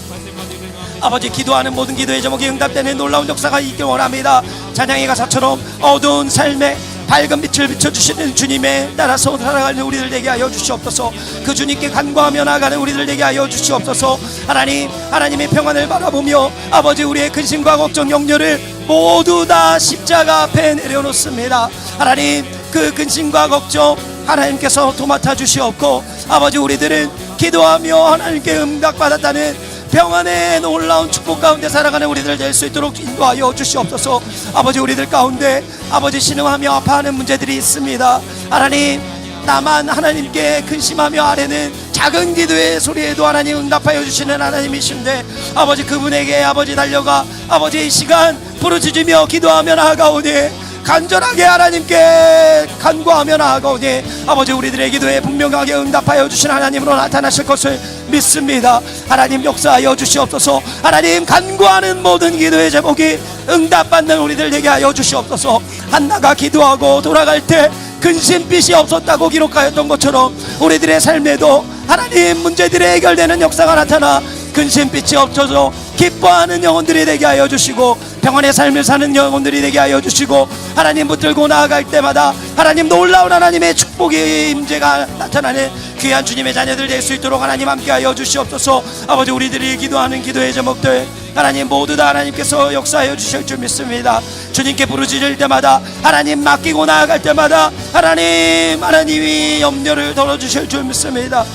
아버지, 기도하는 모든 기도의 제목이 응답되는 놀라운 역사가 있길 원합니다. 찬양의 가사처럼 어두운 삶에 밝은 빛을 비춰주시는 주님에 따라서 살아가는 우리들 되게 하여 주시옵소서. 그 주님께 간구하며 나아가는 우리들 되게 하여 주시옵소서. 하나님, 하나님의 평안을 바라보며 아버지, 우리의 근심과 걱정, 염려를 모두 다 십자가 앞에 내려놓습니다. 하나님, 그 근심과 걱정 하나님께서 도맡아 주시옵고, 아버지, 우리들은 기도하며 하나님께 응답받았다는 평안의 놀라운 축복 가운데 살아가는 우리들 될 수 있도록 인도하여 주시옵소서. 아버지, 우리들 가운데 아버지 신음하며 아파하는 문제들이 있습니다. 하나님, 나만 하나님께 근심하며 아뢰는 작은 기도의 소리에도 하나님 응답하여 주시는 하나님이신데, 아버지, 그분에게 아버지 달려가 아버지 이 시간 부르짖으며 기도하며 나아가오니, 간절하게 하나님께 간구하며 나아가오니 아버지, 우리들의 기도에 분명하게 응답하여 주신 하나님으로 나타나실 것을 믿습니다. 하나님, 역사하여 주시옵소서. 하나님, 간구하는 모든 기도의 제목이 응답받는 우리들 되게 하여 주시옵소서. 한나가 기도하고 돌아갈 때 근심빛이 없었다고 기록하였던 것처럼 우리들의 삶에도 하나님 문제들이 해결되는 역사가 나타나 근심빛이 없어져 기뻐하는 영혼들이 되게 하여 주시고, 평안의 삶을 사는 영혼들이 되게 하여 주시고, 하나님 붙들고 나아갈 때마다 하나님 놀라운 하나님의 축복의 임재가 나타나는 귀한 주님의 자녀들 될 수 있도록 하나님 함께하여 주시옵소서. 아버지, 우리들이 기도하는 기도의 제목들 하나님 모두 다 하나님께서 역사하여 주실 줄 믿습니다. 주님께 부르짖을 때마다, 하나님 맡기고 나아갈 때마다 하나님이 염려를 덜어주실 줄 믿습니다.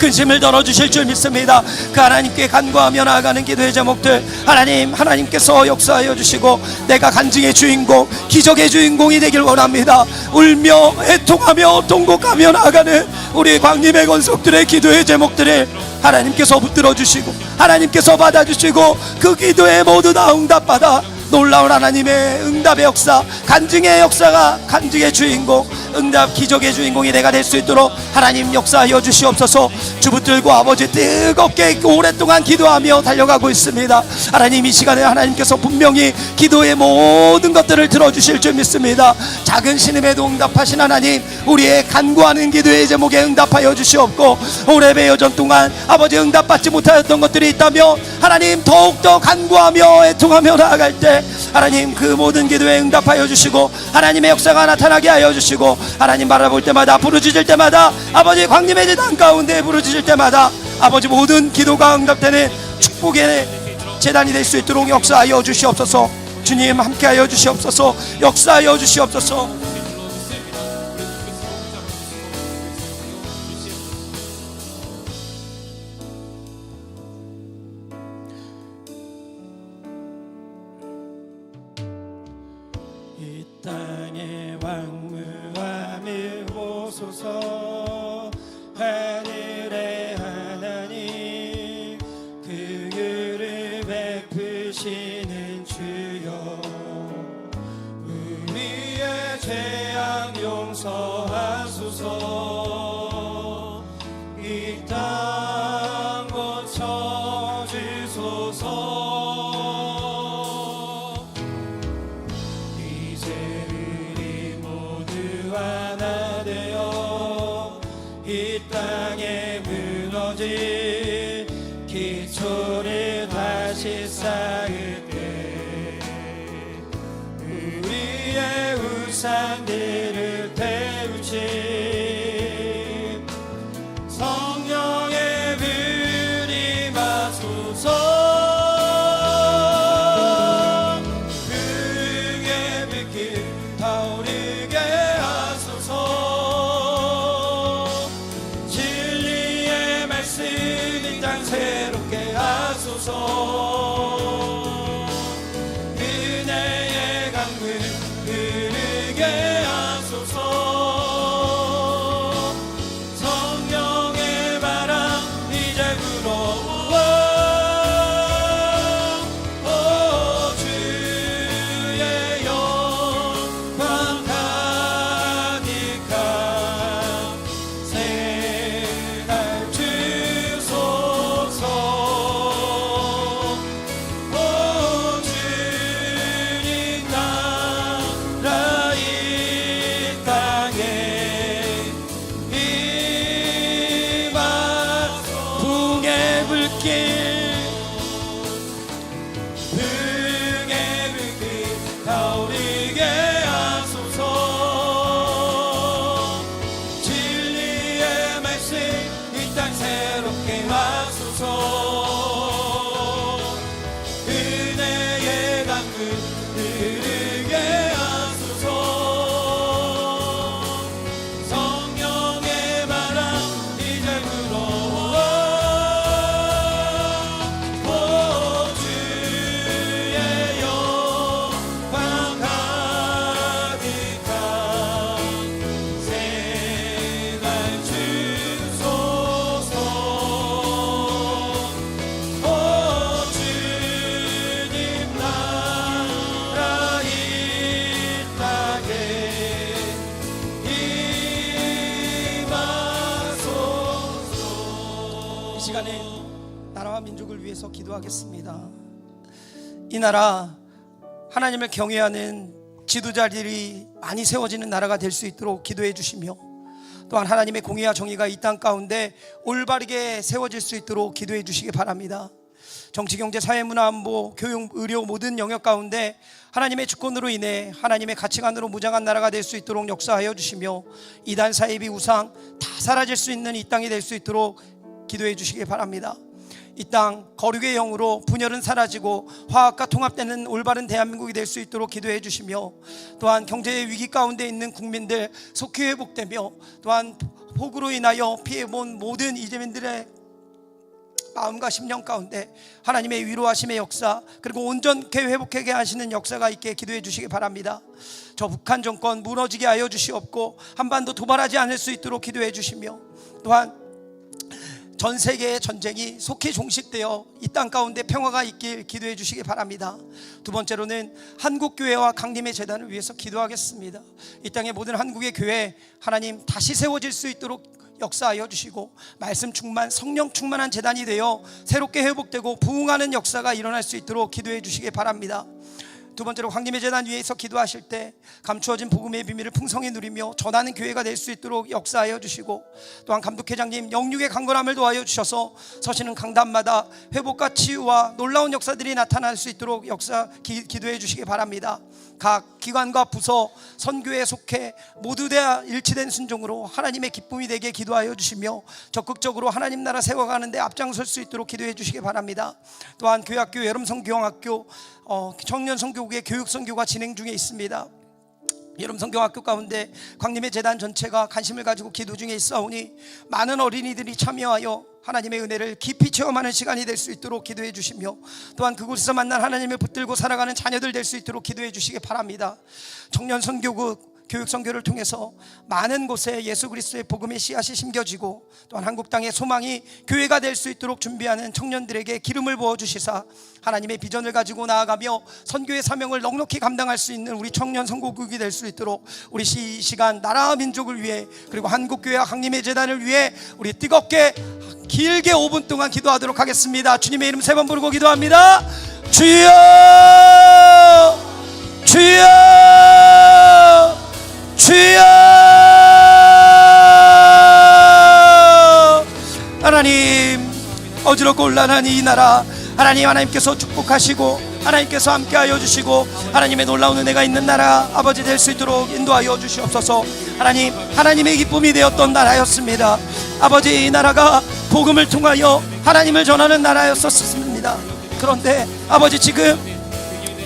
근심을 덜어주실 줄 믿습니다. 그 하나님께 간구하며 나아가는 기도의 제목들 하나님께서 역사하여 주시고 내가 간증의 주인공, 기적의 주인공이 되길 원합니다. 울며 애통하며 통곡하며 나아가는 우리 광림의 권속들의 기도의 제목들을 하나님께서 붙들어 주시고 하나님께서 받아주시고 그 기도에 모두 다 응답받아 놀라운 하나님의 응답의 역사, 간증의 역사가 간증의 주인공, 응답 기적의 주인공이 내가 될 수 있도록 하나님 역사하여 주시옵소서. 주붙들고 아버지 뜨겁게 오랫동안 기도하며 달려가고 있습니다. 하나님 이 시간에 하나님께서 분명히 기도의 모든 것들을 들어주실 줄 믿습니다. 작은 신음에도 응답하신 하나님, 우리의 간구하는 기도의 제목에 응답하여 주시옵고 오래배 여전 동안 아버지 응답받지 못하였던 것들이 있다면 하나님 더욱더 간구하며 애통하며 나아갈 때 하나님 그 모든 기도에 응답하여 주시고 하나님의 역사가 나타나게 하여 주시고 하나님 바라볼 때마다 부르짖을 때마다 아버지 광림의 재단 가운데 부르짖을 때마다 아버지 모든 기도가 응답되는 축복의 재단이 될 수 있도록 역사하여 주시옵소서. 주님 함께하여 주시옵소서. 역사하여 주시옵소서. 이 땅에 왕무함을 보소서. 하늘의 하나님 그 의를 베푸시는 주여, 우리의 죄악 용서하소서. 이 땅 고쳐주소서. 이제 우리 모두 하나 되어 이 땅에 무너진 기초를 다시 쌓을 때 우리의 우상들을 태우신 성령의 불이 마소서. 불의 불길 타오르게 하소서. 진리의 말씀 이 땅 새롭게 하소서. 은혜의 강물 흐르게 하소서. 성령의 바람 이제 불어오고 주의 영광 가득한 새날 주소서. 주님 나라 이 땅에 임하소서. 붕의 불길 타오르게 하소서. 진리의 말씀 이 땅 새롭게 하소서. 은혜의 강물 흐르게 하소서. 성령의 바람 이제 불어오고 주의 영광 가득한 새날 주소서. 주님 나라 이 땅에 임하소서. 이 시간에 나라와 민족을 위해서 기도하겠습니다. 이 나라 하나님을 경외하는 지도자들이 많이 세워지는 나라가 될 수 있도록 기도해 주시며 또한 하나님의 공의와 정의가 이 땅 가운데 올바르게 세워질 수 있도록 기도해 주시기 바랍니다. 정치, 경제, 사회, 문화, 안보, 교육, 의료 모든 영역 가운데 하나님의 주권으로 인해 하나님의 가치관으로 무장한 나라가 될 수 있도록 역사하여 주시며 이단, 사이비, 우상 다 사라질 수 있는 이 땅이 될 수 있도록 기도해 주시기 바랍니다. 이 땅 거룩의 영으로 분열은 사라지고 화합과 통합되는 올바른 대한민국이 될 수 있도록 기도해 주시며 또한 경제의 위기 가운데 있는 국민들 속히 회복되며 또한 폭우로 인하여 피해본 모든 이재민들의 마음과 심령 가운데 하나님의 위로하심의 역사, 그리고 온전케 회복하게 하시는 역사가 있게 기도해 주시기 바랍니다. 저 북한 정권 무너지게 하여 주시옵고 한반도 도발하지 않을 수 있도록 기도해 주시며, 또한 전 세계의 전쟁이 속히 종식되어 이 땅 가운데 평화가 있길 기도해 주시기 바랍니다. 두 번째로는 한국교회와 강림의 재단을 위해서 기도하겠습니다. 이 땅의 모든 한국의 교회 하나님 다시 세워질 수 있도록 역사하여 주시고, 말씀 충만, 성령 충만한 재단이 되어 새롭게 회복되고 부흥하는 역사가 일어날 수 있도록 기도해 주시기 바랍니다. 두 번째로 강림의 재단 위에서 기도하실 때 감추어진 복음의 비밀을 풍성히 누리며 전하는 교회가 될 수 있도록 역사하여 주시고, 또한 감독회장님 영육의 강건함을 도와여 주셔서 서시는 강단마다 회복과 치유와 놀라운 역사들이 나타날 수 있도록 기도해 주시기 바랍니다. 각 기관과 부서, 선교에 속해 모두 다 일치된 순종으로 하나님의 기쁨이 되게 기도하여 주시며 적극적으로 하나님 나라 세워가는데 앞장설 수 있도록 기도해 주시기 바랍니다. 또한 교회학교, 여름성교학교, 청년성교국의 교육선교가 진행 중에 있습니다. 여름성교학교 가운데 광림의 재단 전체가 관심을 가지고 기도 중에 있사오니 많은 어린이들이 참여하여 하나님의 은혜를 깊이 체험하는 시간이 될 수 있도록 기도해 주시며, 또한 그곳에서 만난 하나님을 붙들고 살아가는 자녀들 될 수 있도록 기도해 주시기 바랍니다. 청년선교국 교육선교를 통해서 많은 곳에 예수 그리스도의 복음의 씨앗이 심겨지고, 또한 한국 땅의 소망이 교회가 될 수 있도록 준비하는 청년들에게 기름을 부어주시사 하나님의 비전을 가지고 나아가며 선교의 사명을 넉넉히 감당할 수 있는 우리 청년 선교국이 될 수 있도록 우리 이 시간 나라와 민족을 위해, 그리고 한국교회와 강림의 재단을 위해 우리 뜨겁게 길게 5분 동안 기도하도록 하겠습니다. 주님의 이름 3번 부르고 기도합니다. 주여, 주여, 주여. 하나님, 어지럽고 혼란한 이 나라 하나님, 하나님께서 축복하시고 하나님께서 함께하여 주시고 하나님의 놀라운 은혜가 있는 나라 아버지 될 수 있도록 인도하여 주시옵소서. 하나님, 하나님의 기쁨이 되었던 나라였습니다. 아버지, 이 나라가 복음을 통하여 하나님을 전하는 나라였었습니다. 그런데 아버지, 지금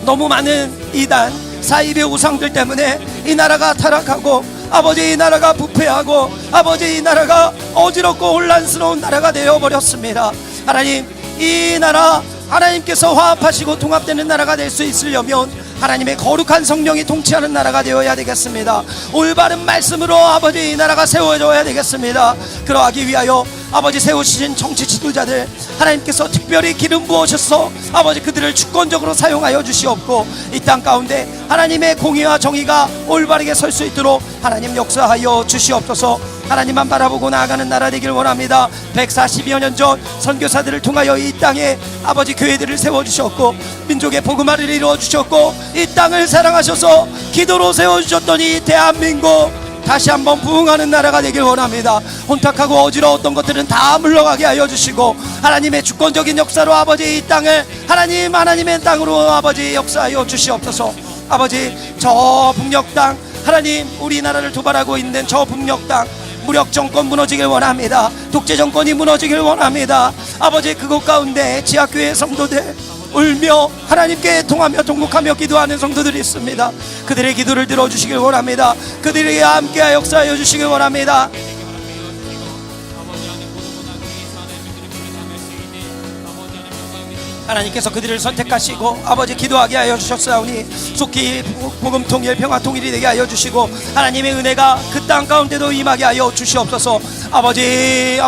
너무 많은 이단 사입의 우상들 때문에 이 나라가 타락하고, 아버지, 이 나라가 부패하고, 아버지, 이 나라가 어지럽고 혼란스러운 나라가 되어버렸습니다. 하나님, 이 나라 하나님께서 화합하시고 통합되는 나라가 될 수 있으려면 하나님의 거룩한 성령이 통치하는 나라가 되어야 되겠습니다. 올바른 말씀으로 아버지, 이 나라가 세워져야 되겠습니다. 그러하기 위하여 아버지, 세우신 정치 지도자들 하나님께서 특별히 기름 부으셔서 아버지 그들을 주권적으로 사용하여 주시옵고, 이 땅 가운데 하나님의 공의와 정의가 올바르게 설 수 있도록 하나님 역사하여 주시옵소서. 하나님만 바라보고 나아가는 나라 되길 원합니다. 140여 년 전 선교사들을 통하여 이 땅에 아버지 교회들을 세워주셨고 민족의 복음화를 이루어주셨고 이 땅을 사랑하셔서 기도로 세워주셨더니 대한민국 다시 한번 부흥하는 나라가 되길 원합니다. 혼탁하고 어지러웠던 것들은 다 물러가게 하여 주시고 하나님의 주권적인 역사로 아버지 이 땅을 하나님의 땅으로 아버지 역사하여 주시옵소서. 아버지, 저 북녘 땅 하나님, 우리나라를 도발하고 있는 저 북녘 땅 무력 정권 무너지길 원합니다. 독재 정권이 무너지길 원합니다. 아버지, 그곳 가운데 지하교회 성도들 울며 하나님께 통하며 통곡하며 기도하는 성도들이 있습니다. 그들의 기도를 들어주시길 원합니다. 그들에게 함께 역사하여 주시길 원합니다. 하나님께서 그들을 선택하시고 아버지 기도하게 하여 주셨사오니 속히 복음 통일, 평화 통일이 되게 하여 주시고 하나님의 은혜가 그 땅 가운데도 임하게 하여 주시옵소서. 아버지,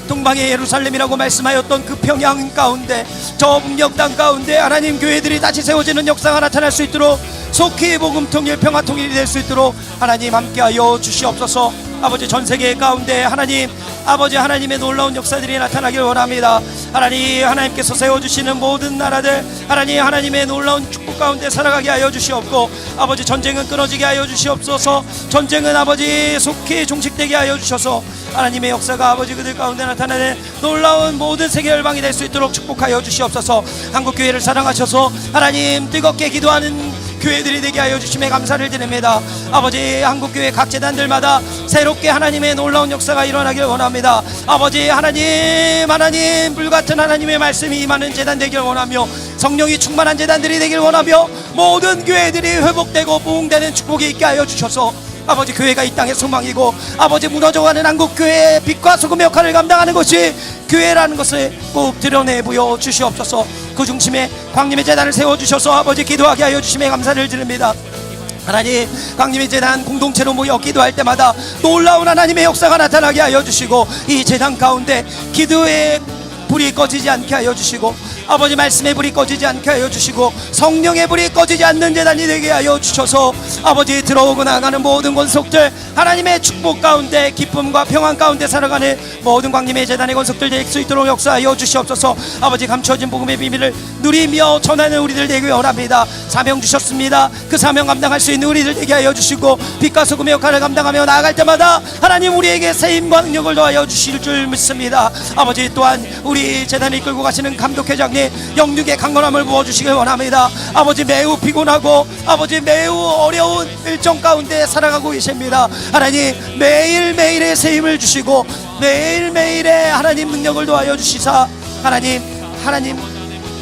동방의 예루살렘이라고 말씀하였던 그 평양 가운데, 저 북녘 땅 가운데 하나님 교회들이 다시 세워지는 역사가 나타날 수 있도록 속히 복음 통일, 평화 통일이 될 수 있도록 하나님 함께하여 주시옵소서. 아버지, 전 세계 가운데 하나님, 아버지 하나님의 놀라운 역사들이 나타나길 원합니다. 하나님께서 세워주시는 모든 나라들 하나님의 놀라운 축복 가운데 살아가게 하여 주시옵고 아버지, 전쟁은 끊어지게 하여 주시옵소서. 전쟁은 아버지 속히 종식되게 하여 주셔서 하나님의 역사가 아버지 그들 가운데 나타나는 놀라운 모든 세계 열방이 될 수 있도록 축복하여 주시옵소서. 한국교회를 사랑하셔서 하나님 뜨겁게 기도하는 교회들이 되게 하여 주심에 감사를 드립니다. 아버지, 한국교회 각 재단들마다 새롭게 하나님의 놀라운 역사가 일어나길 원합니다. 아버지, 하나님 불같은 하나님의 말씀이 임하는 재단 되길 원하며 성령이 충만한 재단들이 되길 원하며 모든 교회들이 회복되고 부흥되는 축복이 있게 하여 주셔서 아버지 교회가 이 땅의 소망이고 아버지 무너져가는 한국교회의 빛과 소금의 역할을 감당하는 것이 교회라는 것을 꼭 드러내 보여 주시옵소서. 그 중심에 광림의 재단을 세워주셔서 아버지 기도하게 하여 주심에 감사를 드립니다. 하나님, 광림의 재단 공동체로 모여 기도할 때마다 놀라운 하나님의 역사가 나타나게 하여 주시고 이 재단 가운데 기도의 불이 꺼지지 않게 하여 주시고 아버지 말씀의 불이 꺼지지 않게 하여 주시고 성령의 불이 꺼지지 않는 재단이 되게 하여 주셔서 아버지 들어오고 나가는 모든 권속들 하나님의 축복 가운데 기쁨과 평안 가운데 살아가는 모든 광림의 재단의 권속들 될 수 있도록 역사하여 주시옵소서. 아버지 감춰진 복음의 비밀을 누리며 전하는 우리들 되기 원합니다. 사명 주셨습니다. 그 사명 감당할 수 있는 우리들 되게 하여 주시고 빛과 소금의 역할을 감당하며 나아갈 때마다 하나님 우리에게 세임과 능력을 더하여 주실 줄 믿습니다. 아버지 또한 우리 재단을 이끌고 가시는 감독회장님 영육의 강건함을 부어주시길 원합니다. 아버지 매우 피곤하고 아버지 매우 어려운 일정 가운데 살아가고 계십니다. 하나님 매일매일의 세임을 주시고 매일매일의 하나님 능력을 도와여 주시사 하나님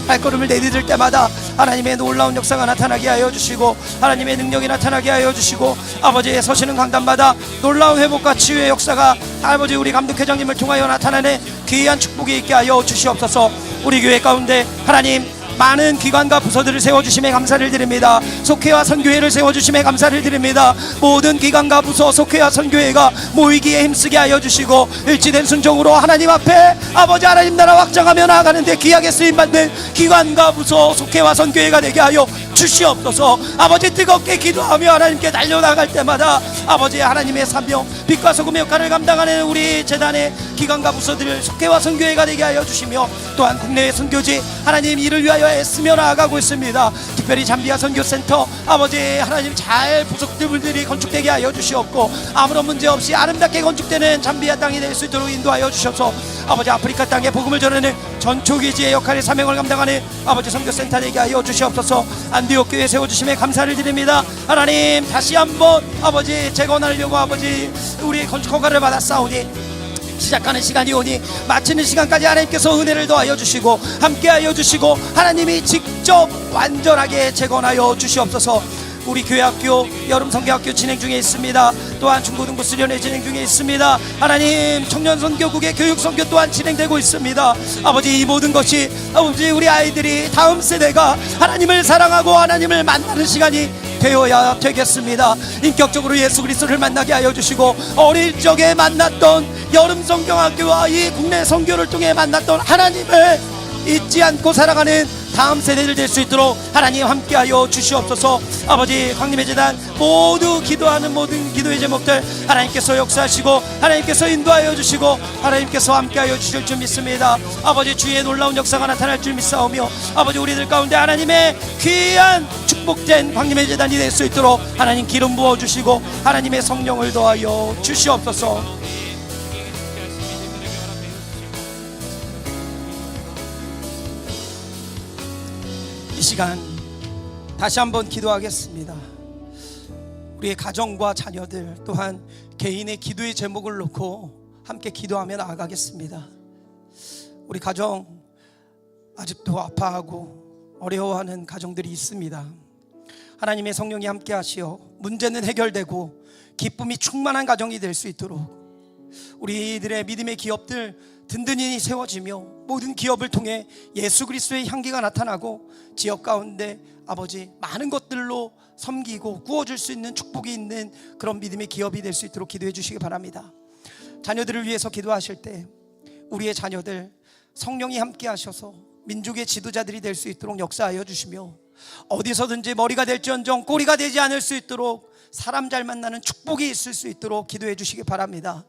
발걸음을 내디딜 때마다 하나님의 놀라운 역사가 나타나게 하여 주시고 하나님의 능력이 나타나게 하여 주시고 아버지의 서시는 강단마다 놀라운 회복과 치유의 역사가 아버지 우리 감독회장님을 통하여 나타나는 귀한 축복이 있게 하여 주시옵소서. 우리 교회 가운데 하나님 많은 기관과 부서들을 세워주심에 감사를 드립니다. 속회와 선교회를 세워주심에 감사를 드립니다. 모든 기관과 부서 속회와 선교회가 모이기에 힘쓰게 하여 주시고 일치된 순종으로 하나님 앞에 아버지 하나님 나라 확장하며 나아가는데 귀하게 쓰임받는 기관과 부서 속회와 선교회가 되게 하여 주시옵소서. 아버지 뜨겁게 기도하며 하나님께 달려나갈 때마다 아버지 하나님의 사명 빛과 소금의 역할을 감당하는 우리 재단의 기관과 부서들을 속회와 선교회가 되게 하여 주시며 또한 국내의 선교지 하나님 이를 위하여 애쓰며 나아가고 있습니다. 특별히 잠비아 선교센터 아버지 하나님 잘 부속들이 건축되게 하여 주시옵고 아무런 문제 없이 아름답게 건축되는 잠비아 땅이 될 수 있도록 인도하여 주셔서 아버지 아프리카 땅에 복음을 전하는 전초기지의 역할의 사명을 감당하는 아버지 선교센터 되게 하여 주시옵소서. 안디옥 교회 세워주심에 감사를 드립니다. 하나님 다시 한번 아버지 재건하려고 아버지 우리 건축 허가를 받았사오니 시작하는 시간이 오니 마치는 시간까지 하나님께서 은혜를 더하여 주시고 함께하여 주시고 하나님이 직접 완전하게 재건하여 주시옵소서. 우리 교회학교 여름성교학교 진행 중에 있습니다. 또한 중고등부 수련회 진행 중에 있습니다. 하나님 청년선교국의 교육선교 또한 진행되고 있습니다. 아버지 이 모든 것이 아버지 우리 아이들이 다음 세대가 하나님을 사랑하고 하나님을 만나는 시간이 되어야 되겠습니다. 인격적으로 예수 그리스도를 만나게 하여 주시고 어릴 적에 만났던 여름성경학교와 이 국내 선교를 통해 만났던 하나님을 잊지 않고 살아가는 다음 세대들 될 수 있도록 하나님 함께하여 주시옵소서. 아버지 광림의 재단 모두 기도하는 모든 기도의 제목들 하나님께서 역사하시고 하나님께서 인도하여 주시고 하나님께서 함께하여 주실 줄 믿습니다. 아버지 주의 놀라운 역사가 나타날 줄 믿사오며 아버지 우리들 가운데 하나님의 귀한 축복된 광림의 재단이 될 수 있도록 하나님 기름 부어주시고 하나님의 성령을 더하여 주시옵소서. 이 시간 다시 한번 기도하겠습니다. 우리의 가정과 자녀들 또한 개인의 기도의 제목을 놓고 함께 기도하며 나아가겠습니다. 우리 가정 아직도 아파하고 어려워하는 가정들이 있습니다. 하나님의 성령이 함께 하시어 문제는 해결되고 기쁨이 충만한 가정이 될 수 있도록 우리들의 믿음의 기업들 든든히 세워지며 모든 기업을 통해 예수 그리스도의 향기가 나타나고 지역 가운데 아버지 많은 것들로 섬기고 구워줄 수 있는 축복이 있는 그런 믿음의 기업이 될 수 있도록 기도해 주시기 바랍니다. 자녀들을 위해서 기도하실 때 우리의 자녀들 성령이 함께 하셔서 민족의 지도자들이 될 수 있도록 역사하여 주시며 어디서든지 머리가 될지언정 꼬리가 되지 않을 수 있도록 사람 잘 만나는 축복이 있을 수 있도록 기도해 주시기 바랍니다.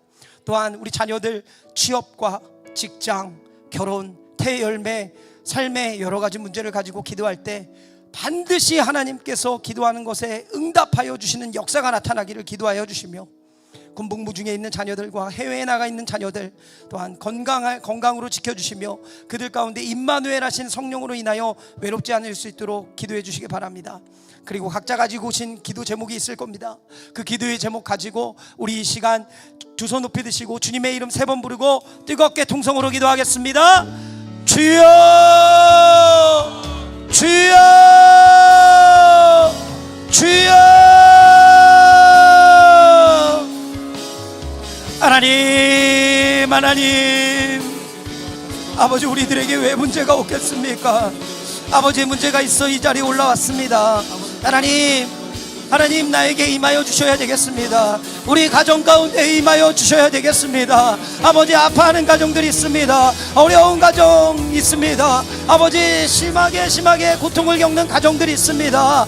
또한 우리 자녀들 취업과 직장, 결혼, 태열매, 삶의 여러 가지 문제를 가지고 기도할 때 반드시 하나님께서 기도하는 것에 응답하여 주시는 역사가 나타나기를 기도하여 주시며 군복무 중에 있는 자녀들과 해외에 나가 있는 자녀들 또한 건강으로 지켜주시며 그들 가운데 임마누엘 하신 성령으로 인하여 외롭지 않을 수 있도록 기도해 주시기 바랍니다. 그리고 각자 가지고 오신 기도 제목이 있을 겁니다. 그 기도의 제목 가지고 우리 이 시간 두 손 높이 드시고 주님의 이름 3번 부르고 뜨겁게 통성으로 기도하겠습니다. 주여 주여 주여 하나님 아버지, 우리들에게 왜 문제가 없겠습니까? 아버지, 문제가 있어 이 자리에 올라왔습니다. 하나님 나에게 임하여 주셔야 되겠습니다. 우리 가정 가운데 임하여 주셔야 되겠습니다. 아버지, 아파하는 가정들이 있습니다. 어려운 가정 있습니다. 아버지, 심하게 고통을 겪는 가정들이 있습니다.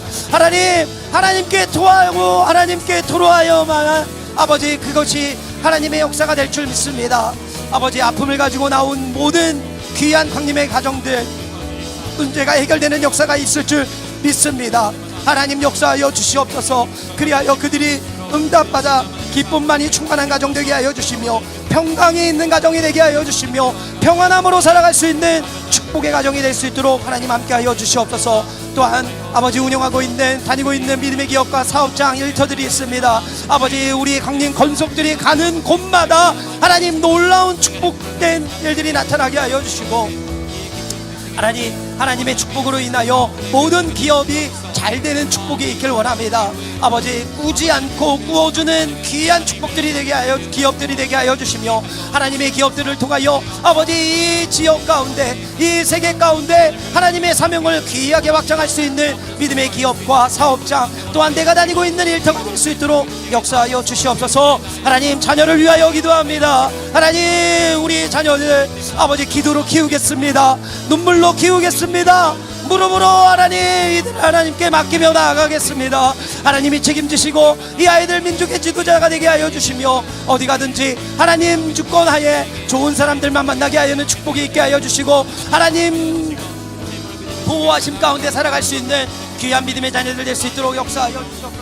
하나님께 토하고 하나님께 토로하여만 아버지, 그것이 하나님의 역사가 될 줄 믿습니다. 아버지, 아픔을 가지고 나온 모든 귀한 광님의 가정들, 문제가 해결되는 역사가 있을 줄 믿습니다. 하나님 역사하여 주시옵소서. 그리하여 그들이 응답받아 기쁨만이 충만한 가정 되게 하여 주시며, 평강이 있는 가정이 되게 하여 주시며, 평안함으로 살아갈 수 있는 축복의 가정이 될 수 있도록 하나님 함께 하여 주시옵소서. 또한 아버지, 다니고 있는 믿음의 기업과 사업장 일터들이 있습니다. 아버지, 우리 강림 건속들이 가는 곳마다 하나님 놀라운 축복된 일들이 나타나게 하여 주시고, 하나님의 축복으로 인하여 모든 기업이 잘 되는 축복이 있길 원합니다. 아버지, 꾸지 않고 꾸어주는 귀한 축복들이 되게 하여, 기업들이 되게 하여 주시며, 하나님의 기업들을 통하여 아버지, 이 지역 가운데, 이 세계 가운데 하나님의 사명을 귀하게 확장할 수 있는 믿음의 기업과 사업장, 또한 내가 다니고 있는 일터가 될 수 있도록 역사하여 주시옵소서. 하나님, 자녀를 위하여 기도합니다. 하나님, 우리 자녀들 아버지, 기도로 키우겠습니다. 눈물로 키우겠습니다. 무릎으로 하나님께 맡기며 나아가겠습니다. 하나님이 책임지시고 이 아이들 민족의 지도자가 되게 하여 주시며, 어디 가든지 하나님 주권하에 좋은 사람들만 만나게 하여는 축복이 있게 하여 주시고, 하나님 보호하심 가운데 살아갈 수 있는 귀한 믿음의 자녀들 될 수 있도록 역사하여 주시옵소서.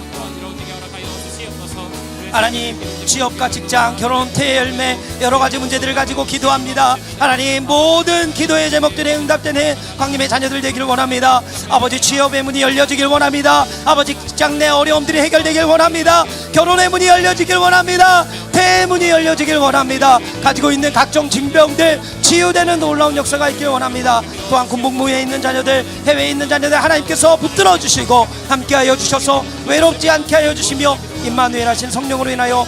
하나님, 취업과 직장, 결혼, 태의 열매, 여러가지 문제들을 가지고 기도합니다. 하나님, 모든 기도의 제목들에 응답되는 광님의 자녀들 되기를 원합니다. 아버지, 취업의 문이 열려지길 원합니다. 아버지, 직장 내 어려움들이 해결되길 원합니다. 결혼의 문이 열려지길 원합니다. 태의 문이 열려지길 원합니다. 가지고 있는 각종 징병들 치유되는 놀라운 역사가 있길 원합니다. 또한 군복무에 있는 자녀들, 해외에 있는 자녀들 하나님께서 붙들어 주시고 함께하여 주셔서 외롭지 않게 하여 주시며, 임마누엘 하신 성령으로 인하여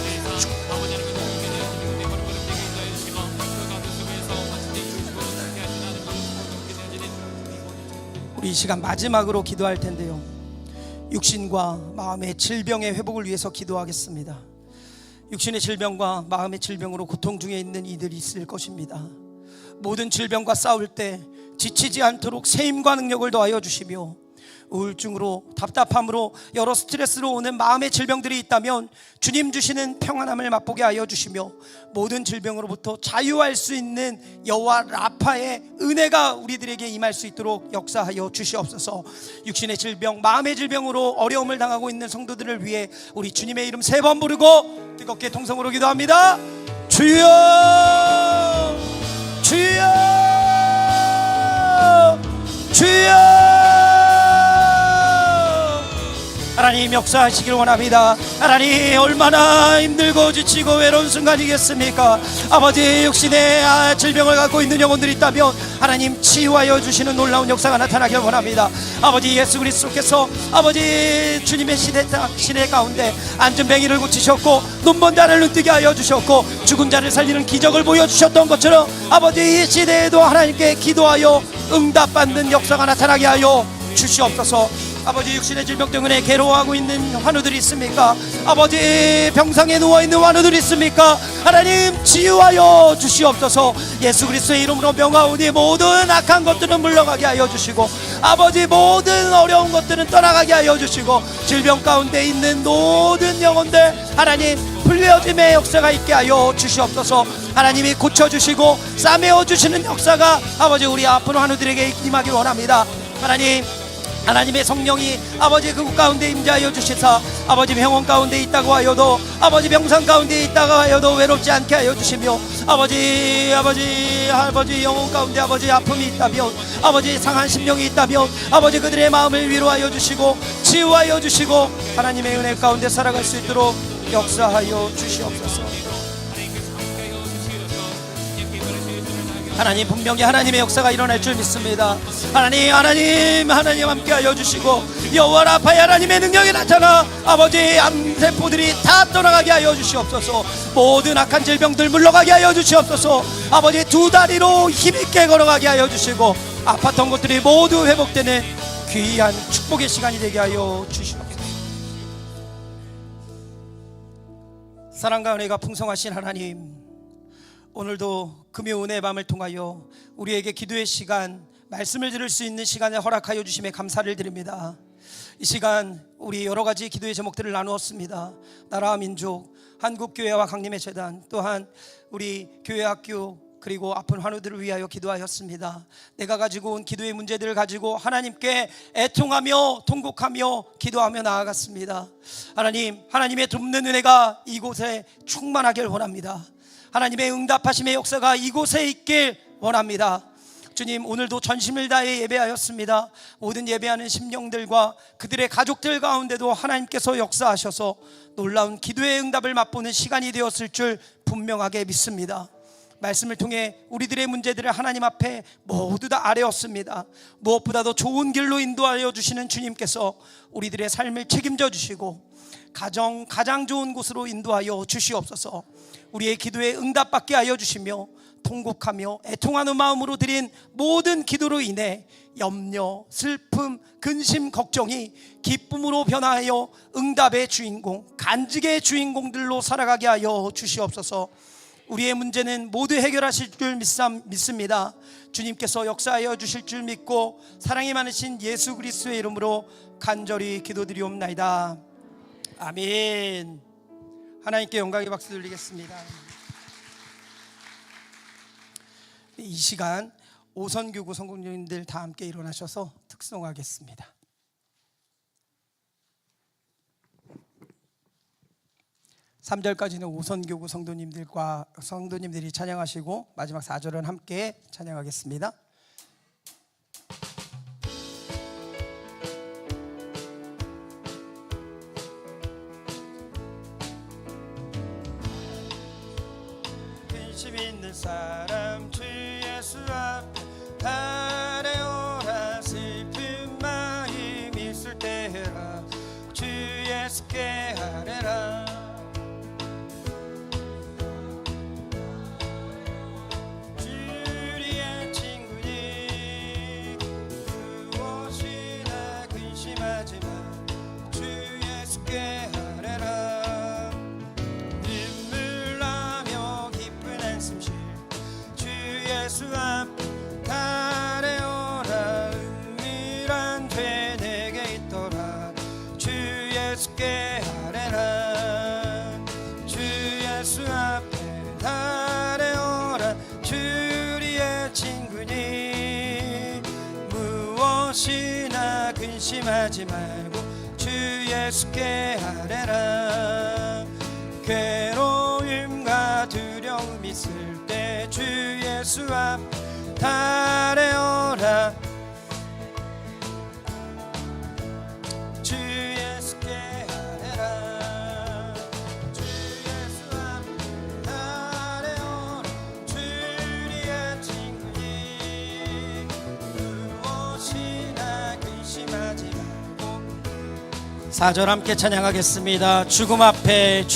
우리 이 시간 마지막으로 기도할 텐데요, 육신과 마음의 질병의 회복을 위해서 기도하겠습니다. 육신의 질병과 마음의 질병으로 고통 중에 있는 이들이 있을 것입니다. 모든 질병과 싸울 때 지치지 않도록 세임과 능력을 더하여 주시며, 우울증으로, 답답함으로, 여러 스트레스로 오는 마음의 질병들이 있다면 주님 주시는 평안함을 맛보게 하여 주시며, 모든 질병으로부터 자유할 수 있는 여호와 라파의 은혜가 우리들에게 임할 수 있도록 역사하여 주시옵소서. 육신의 질병, 마음의 질병으로 어려움을 당하고 있는 성도들을 위해 우리 주님의 이름 3번 부르고 뜨겁게 통성으로 기도합니다. 주여, 주여, 주여. 하나님, 역사하시길 원합니다. 하나님, 얼마나 힘들고 지치고 외로운 순간이겠습니까? 아버지, 육신의 질병을 갖고 있는 영혼들이 있다면 하나님 치유하여 주시는 놀라운 역사가 나타나길 원합니다. 아버지, 예수 그리스도께서 아버지 주님의 시대 가운데 안전뱅이를 고치셨고 눈먼 자를 눈뜨게 하여 주셨고 죽은 자를 살리는 기적을 보여주셨던 것처럼 아버지, 이 시대에도 하나님께 기도하여 응답받는 역사가 나타나게 하여 주시옵소서. 아버지, 육신의 질병 때문에 괴로워하고 있는 환우들이 있습니까? 아버지, 병상에 누워있는 환우들이 있습니까? 하나님, 치유하여 주시옵소서. 예수 그리스도의 이름으로 명하오니 모든 악한 것들은 물러가게 하여 주시고, 아버지, 모든 어려운 것들은 떠나가게 하여 주시고, 질병 가운데 있는 모든 영혼들 하나님 풀려짐의 역사가 있게 하여 주시옵소서. 하나님이 고쳐주시고 싸매어 주시는 역사가 아버지, 우리 아픈 환우들에게 임하기 원합니다. 하나님의 성령이 아버지 그곳 가운데 임재하여 주시사 아버지 병원 가운데 있다고 하여도, 아버지 병상 가운데 있다고 하여도 외롭지 않게 하여 주시며, 아버지 영혼 가운데 아버지 아픔이 있다면, 아버지 상한 심령이 있다면 아버지 그들의 마음을 위로하여 주시고 치유하여 주시고 하나님의 은혜 가운데 살아갈 수 있도록 역사하여 주시옵소서. 하나님, 분명히 하나님의 역사가 일어날 줄 믿습니다. 하나님 함께하여 주시고 여호와 라파의 하나님의 능력이 나타나 아버지 암세포들이 다 떠나가게 하여 주시옵소서. 모든 악한 질병들 물러가게 하여 주시옵소서. 아버지 두 다리로 힘있게 걸어가게 하여 주시고 아팠던 것들이 모두 회복되는 귀한 축복의 시간이 되게 하여 주시옵소서. 사랑과 은혜가 풍성하신 하나님, 오늘도 금요 은혜의 밤을 통하여 우리에게 기도의 시간, 말씀을 들을 수 있는 시간을 허락하여 주심에 감사를 드립니다. 이 시간 우리 여러 가지 기도의 제목들을 나누었습니다. 나라와 민족, 한국교회와 강림의 재단, 또한 우리 교회 학교, 그리고 아픈 환우들을 위하여 기도하였습니다. 내가 가지고 온 기도의 문제들을 가지고 하나님께 애통하며 통곡하며 기도하며 나아갔습니다. 하나님의 돕는 은혜가 이곳에 충만하길 원합니다. 하나님의 응답하심의 역사가 이곳에 있길 원합니다. 주님, 오늘도 전심을 다해 예배하였습니다. 모든 예배하는 심령들과 그들의 가족들 가운데도 하나님께서 역사하셔서 놀라운 기도의 응답을 맛보는 시간이 되었을 줄 분명하게 믿습니다. 말씀을 통해 우리들의 문제들을 하나님 앞에 모두 다 아뢰었습니다. 무엇보다도 좋은 길로 인도하여 주시는 주님께서 우리들의 삶을 책임져 주시고 가장 좋은 곳으로 인도하여 주시옵소서. 우리의 기도에 응답받게 하여 주시며 통곡하며 애통하는 마음으로 드린 모든 기도로 인해 염려, 슬픔, 근심, 걱정이 기쁨으로 변화하여 응답의 주인공, 간직의 주인공들로 살아가게 하여 주시옵소서. 우리의 문제는 모두 해결하실 줄 믿습니다. 주님께서 역사하여 주실 줄 믿고 사랑이 많으신 예수 그리스도의 이름으로 간절히 기도드리옵나이다. 아멘. 하나님께 영광의 박수 드리겠습니다. 이 시간 오선교구 성도님들 다 함께 일어나셔서 특송하겠습니다. (3절까지는) 오선교구 성도님들이 찬양하시고 마지막 4절은 함께 찬양하겠습니다. 근심 있는 사람 주 예수 앞에 아뢰오라. 슬픈 마음 있을 때라 주 예수께 아뢰라. 주리의 친구니 무엇이나 근심하지 마. 주 예수께 아뢰라. 눈물 나며 기쁜 한숨 쉴 주 예수 앞에 아뢰오라. 은밀한 죄 내게 있더라. 주 예수께 아뢰라. 주 예수 앞에 아뢰오라. 주리의 친구니 무엇이나 근심하지 말고 주 예수께 아뢰라. 괴로움과 두려움 있을 때 주 예수 앞에 아뢰오라. 주 예수께 아뢰라. 주 예수 앞에 아뢰오라. 주리의 친구니 무엇이나 근심하지 말고. 4절 함께 찬양하겠습니다. 죽음 앞에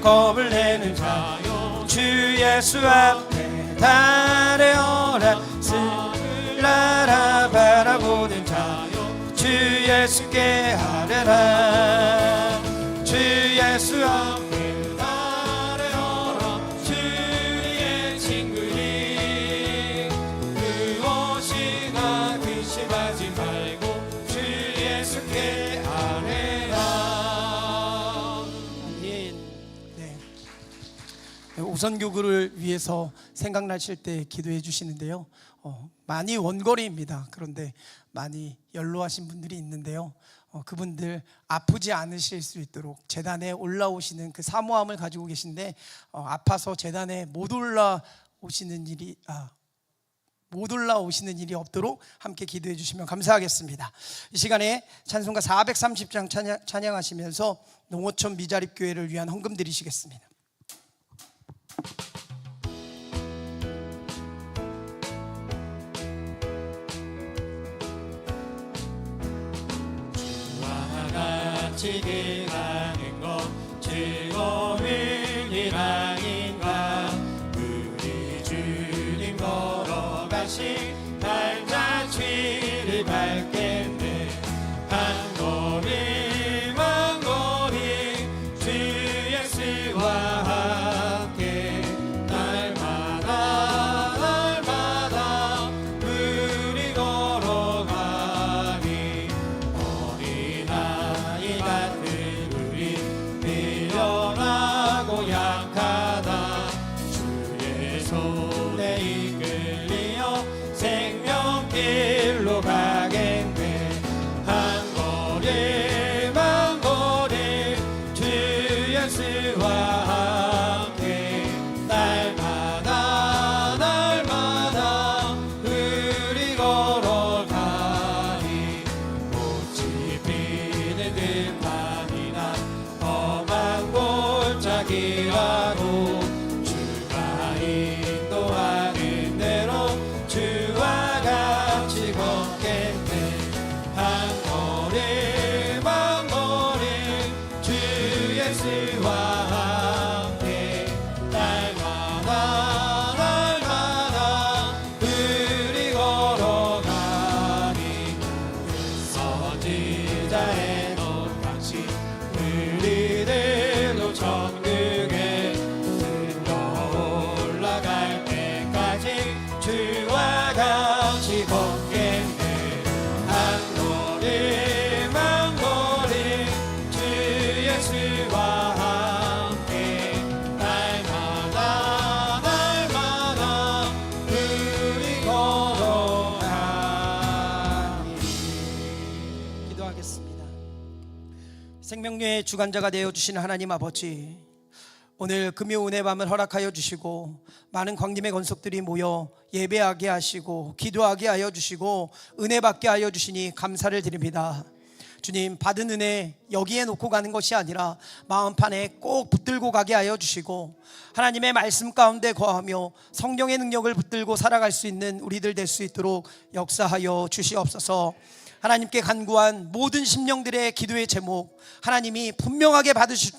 겁을 내는 자요 주 예수 앞에 아뢰오라. 슬라라 바라보는 자요 주 예수께 아뢰라. 주 예수 앞에 아뢰오라. 주의 친구니 무엇이나 근심하지 말고 주 예수께 아뢰라. 네. 오선교구를 위해서 생각나실 때 기도해 주시는데요. 많이 원거리입니다. 그런데 많이 연로하신 분들이 있는데요. 그분들 아프지 않으실 수 있도록 제단에 올라오시는 그 사모함을 가지고 계신데 아파서 제단에 못 올라오시는 일이 없도록 함께 기도해 주시면 감사하겠습니다. 이 시간에 찬송가 430장 찬양하시면서 농어촌 미자립 교회를 위한 헌금 드리시겠습니다. 같이 기나는 것 즐거운 일 아닌가. 우리 주님 걸어가신 발자취를 밟겠네. 한 걸음 한 걸음 주 예수와 함께 날마다 날마다 우리 걸어가니. 어린아이 같은 우리 미련하고 약하다. 주의 손에 이끌리어 생명길로 가겠네. 한 걸음 한 걸음 주 예수와 함께 날마다 날마다 우리 걸어가니. 꽃이 피는 듯하니나 험한 골짜기라고 주가 인도하는 대로 주와 같이 걷겠네. 한 걸음 한 걸음 주 예수와 함께 날마다 날마다 우리 걸어가니. 서지자의 높같이 우리들도 천국에 들어 올라갈 때까지 주와 같이 걷겠네. 한 걸음 한 걸음 주 예수와 함께 날마다 날마다 우리 걸어가니. 기도하겠습니다. 생명의 주관자가 되어주신 하나님 아버지, 오늘 금요 은혜 밤을 허락하여 주시고 많은 광림의 권속들이 모여 예배하게 하시고 기도하게 하여 주시고 은혜 받게 하여 주시니 감사를 드립니다. 주님, 받은 은혜 여기에 놓고 가는 것이 아니라 마음판에 꼭 붙들고 가게 하여 주시고 하나님의 말씀 가운데 거하며 성령의 능력을 붙들고 살아갈 수 있는 우리들 될 수 있도록 역사하여 주시옵소서. 하나님께 간구한 모든 심령들의 기도의 제목 하나님이 분명하게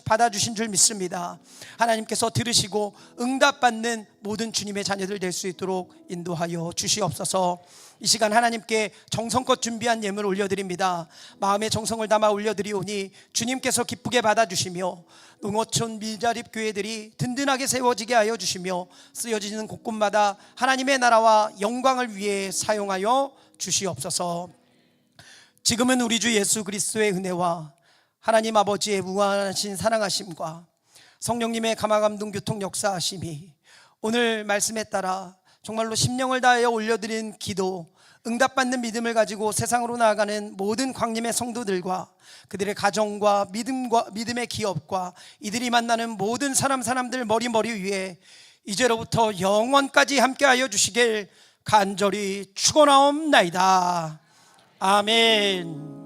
받아주신 줄 믿습니다. 하나님께서 들으시고 응답받는 모든 주님의 자녀들 될 수 있도록 인도하여 주시옵소서. 이 시간 하나님께 정성껏 준비한 예물 올려드립니다. 마음의 정성을 담아 올려드리오니 주님께서 기쁘게 받아주시며 농어촌 밀자립 교회들이 든든하게 세워지게 하여 주시며 쓰여지는 곳곳마다 하나님의 나라와 영광을 위해 사용하여 주시옵소서. 지금은 우리 주 예수 그리스도의 은혜와 하나님 아버지의 무한하신 사랑하심과 성령님의 감화감동 교통 역사하심이 오늘 말씀에 따라 정말로 심령을 다하여 올려드린 기도, 응답받는 믿음을 가지고 세상으로 나아가는 모든 광림의 성도들과 그들의 가정과 믿음의 기업과 이들이 만나는 모든 사람들 머리 위에 이제로부터 영원까지 함께하여 주시길 간절히 축원하옵나이다. 아멘.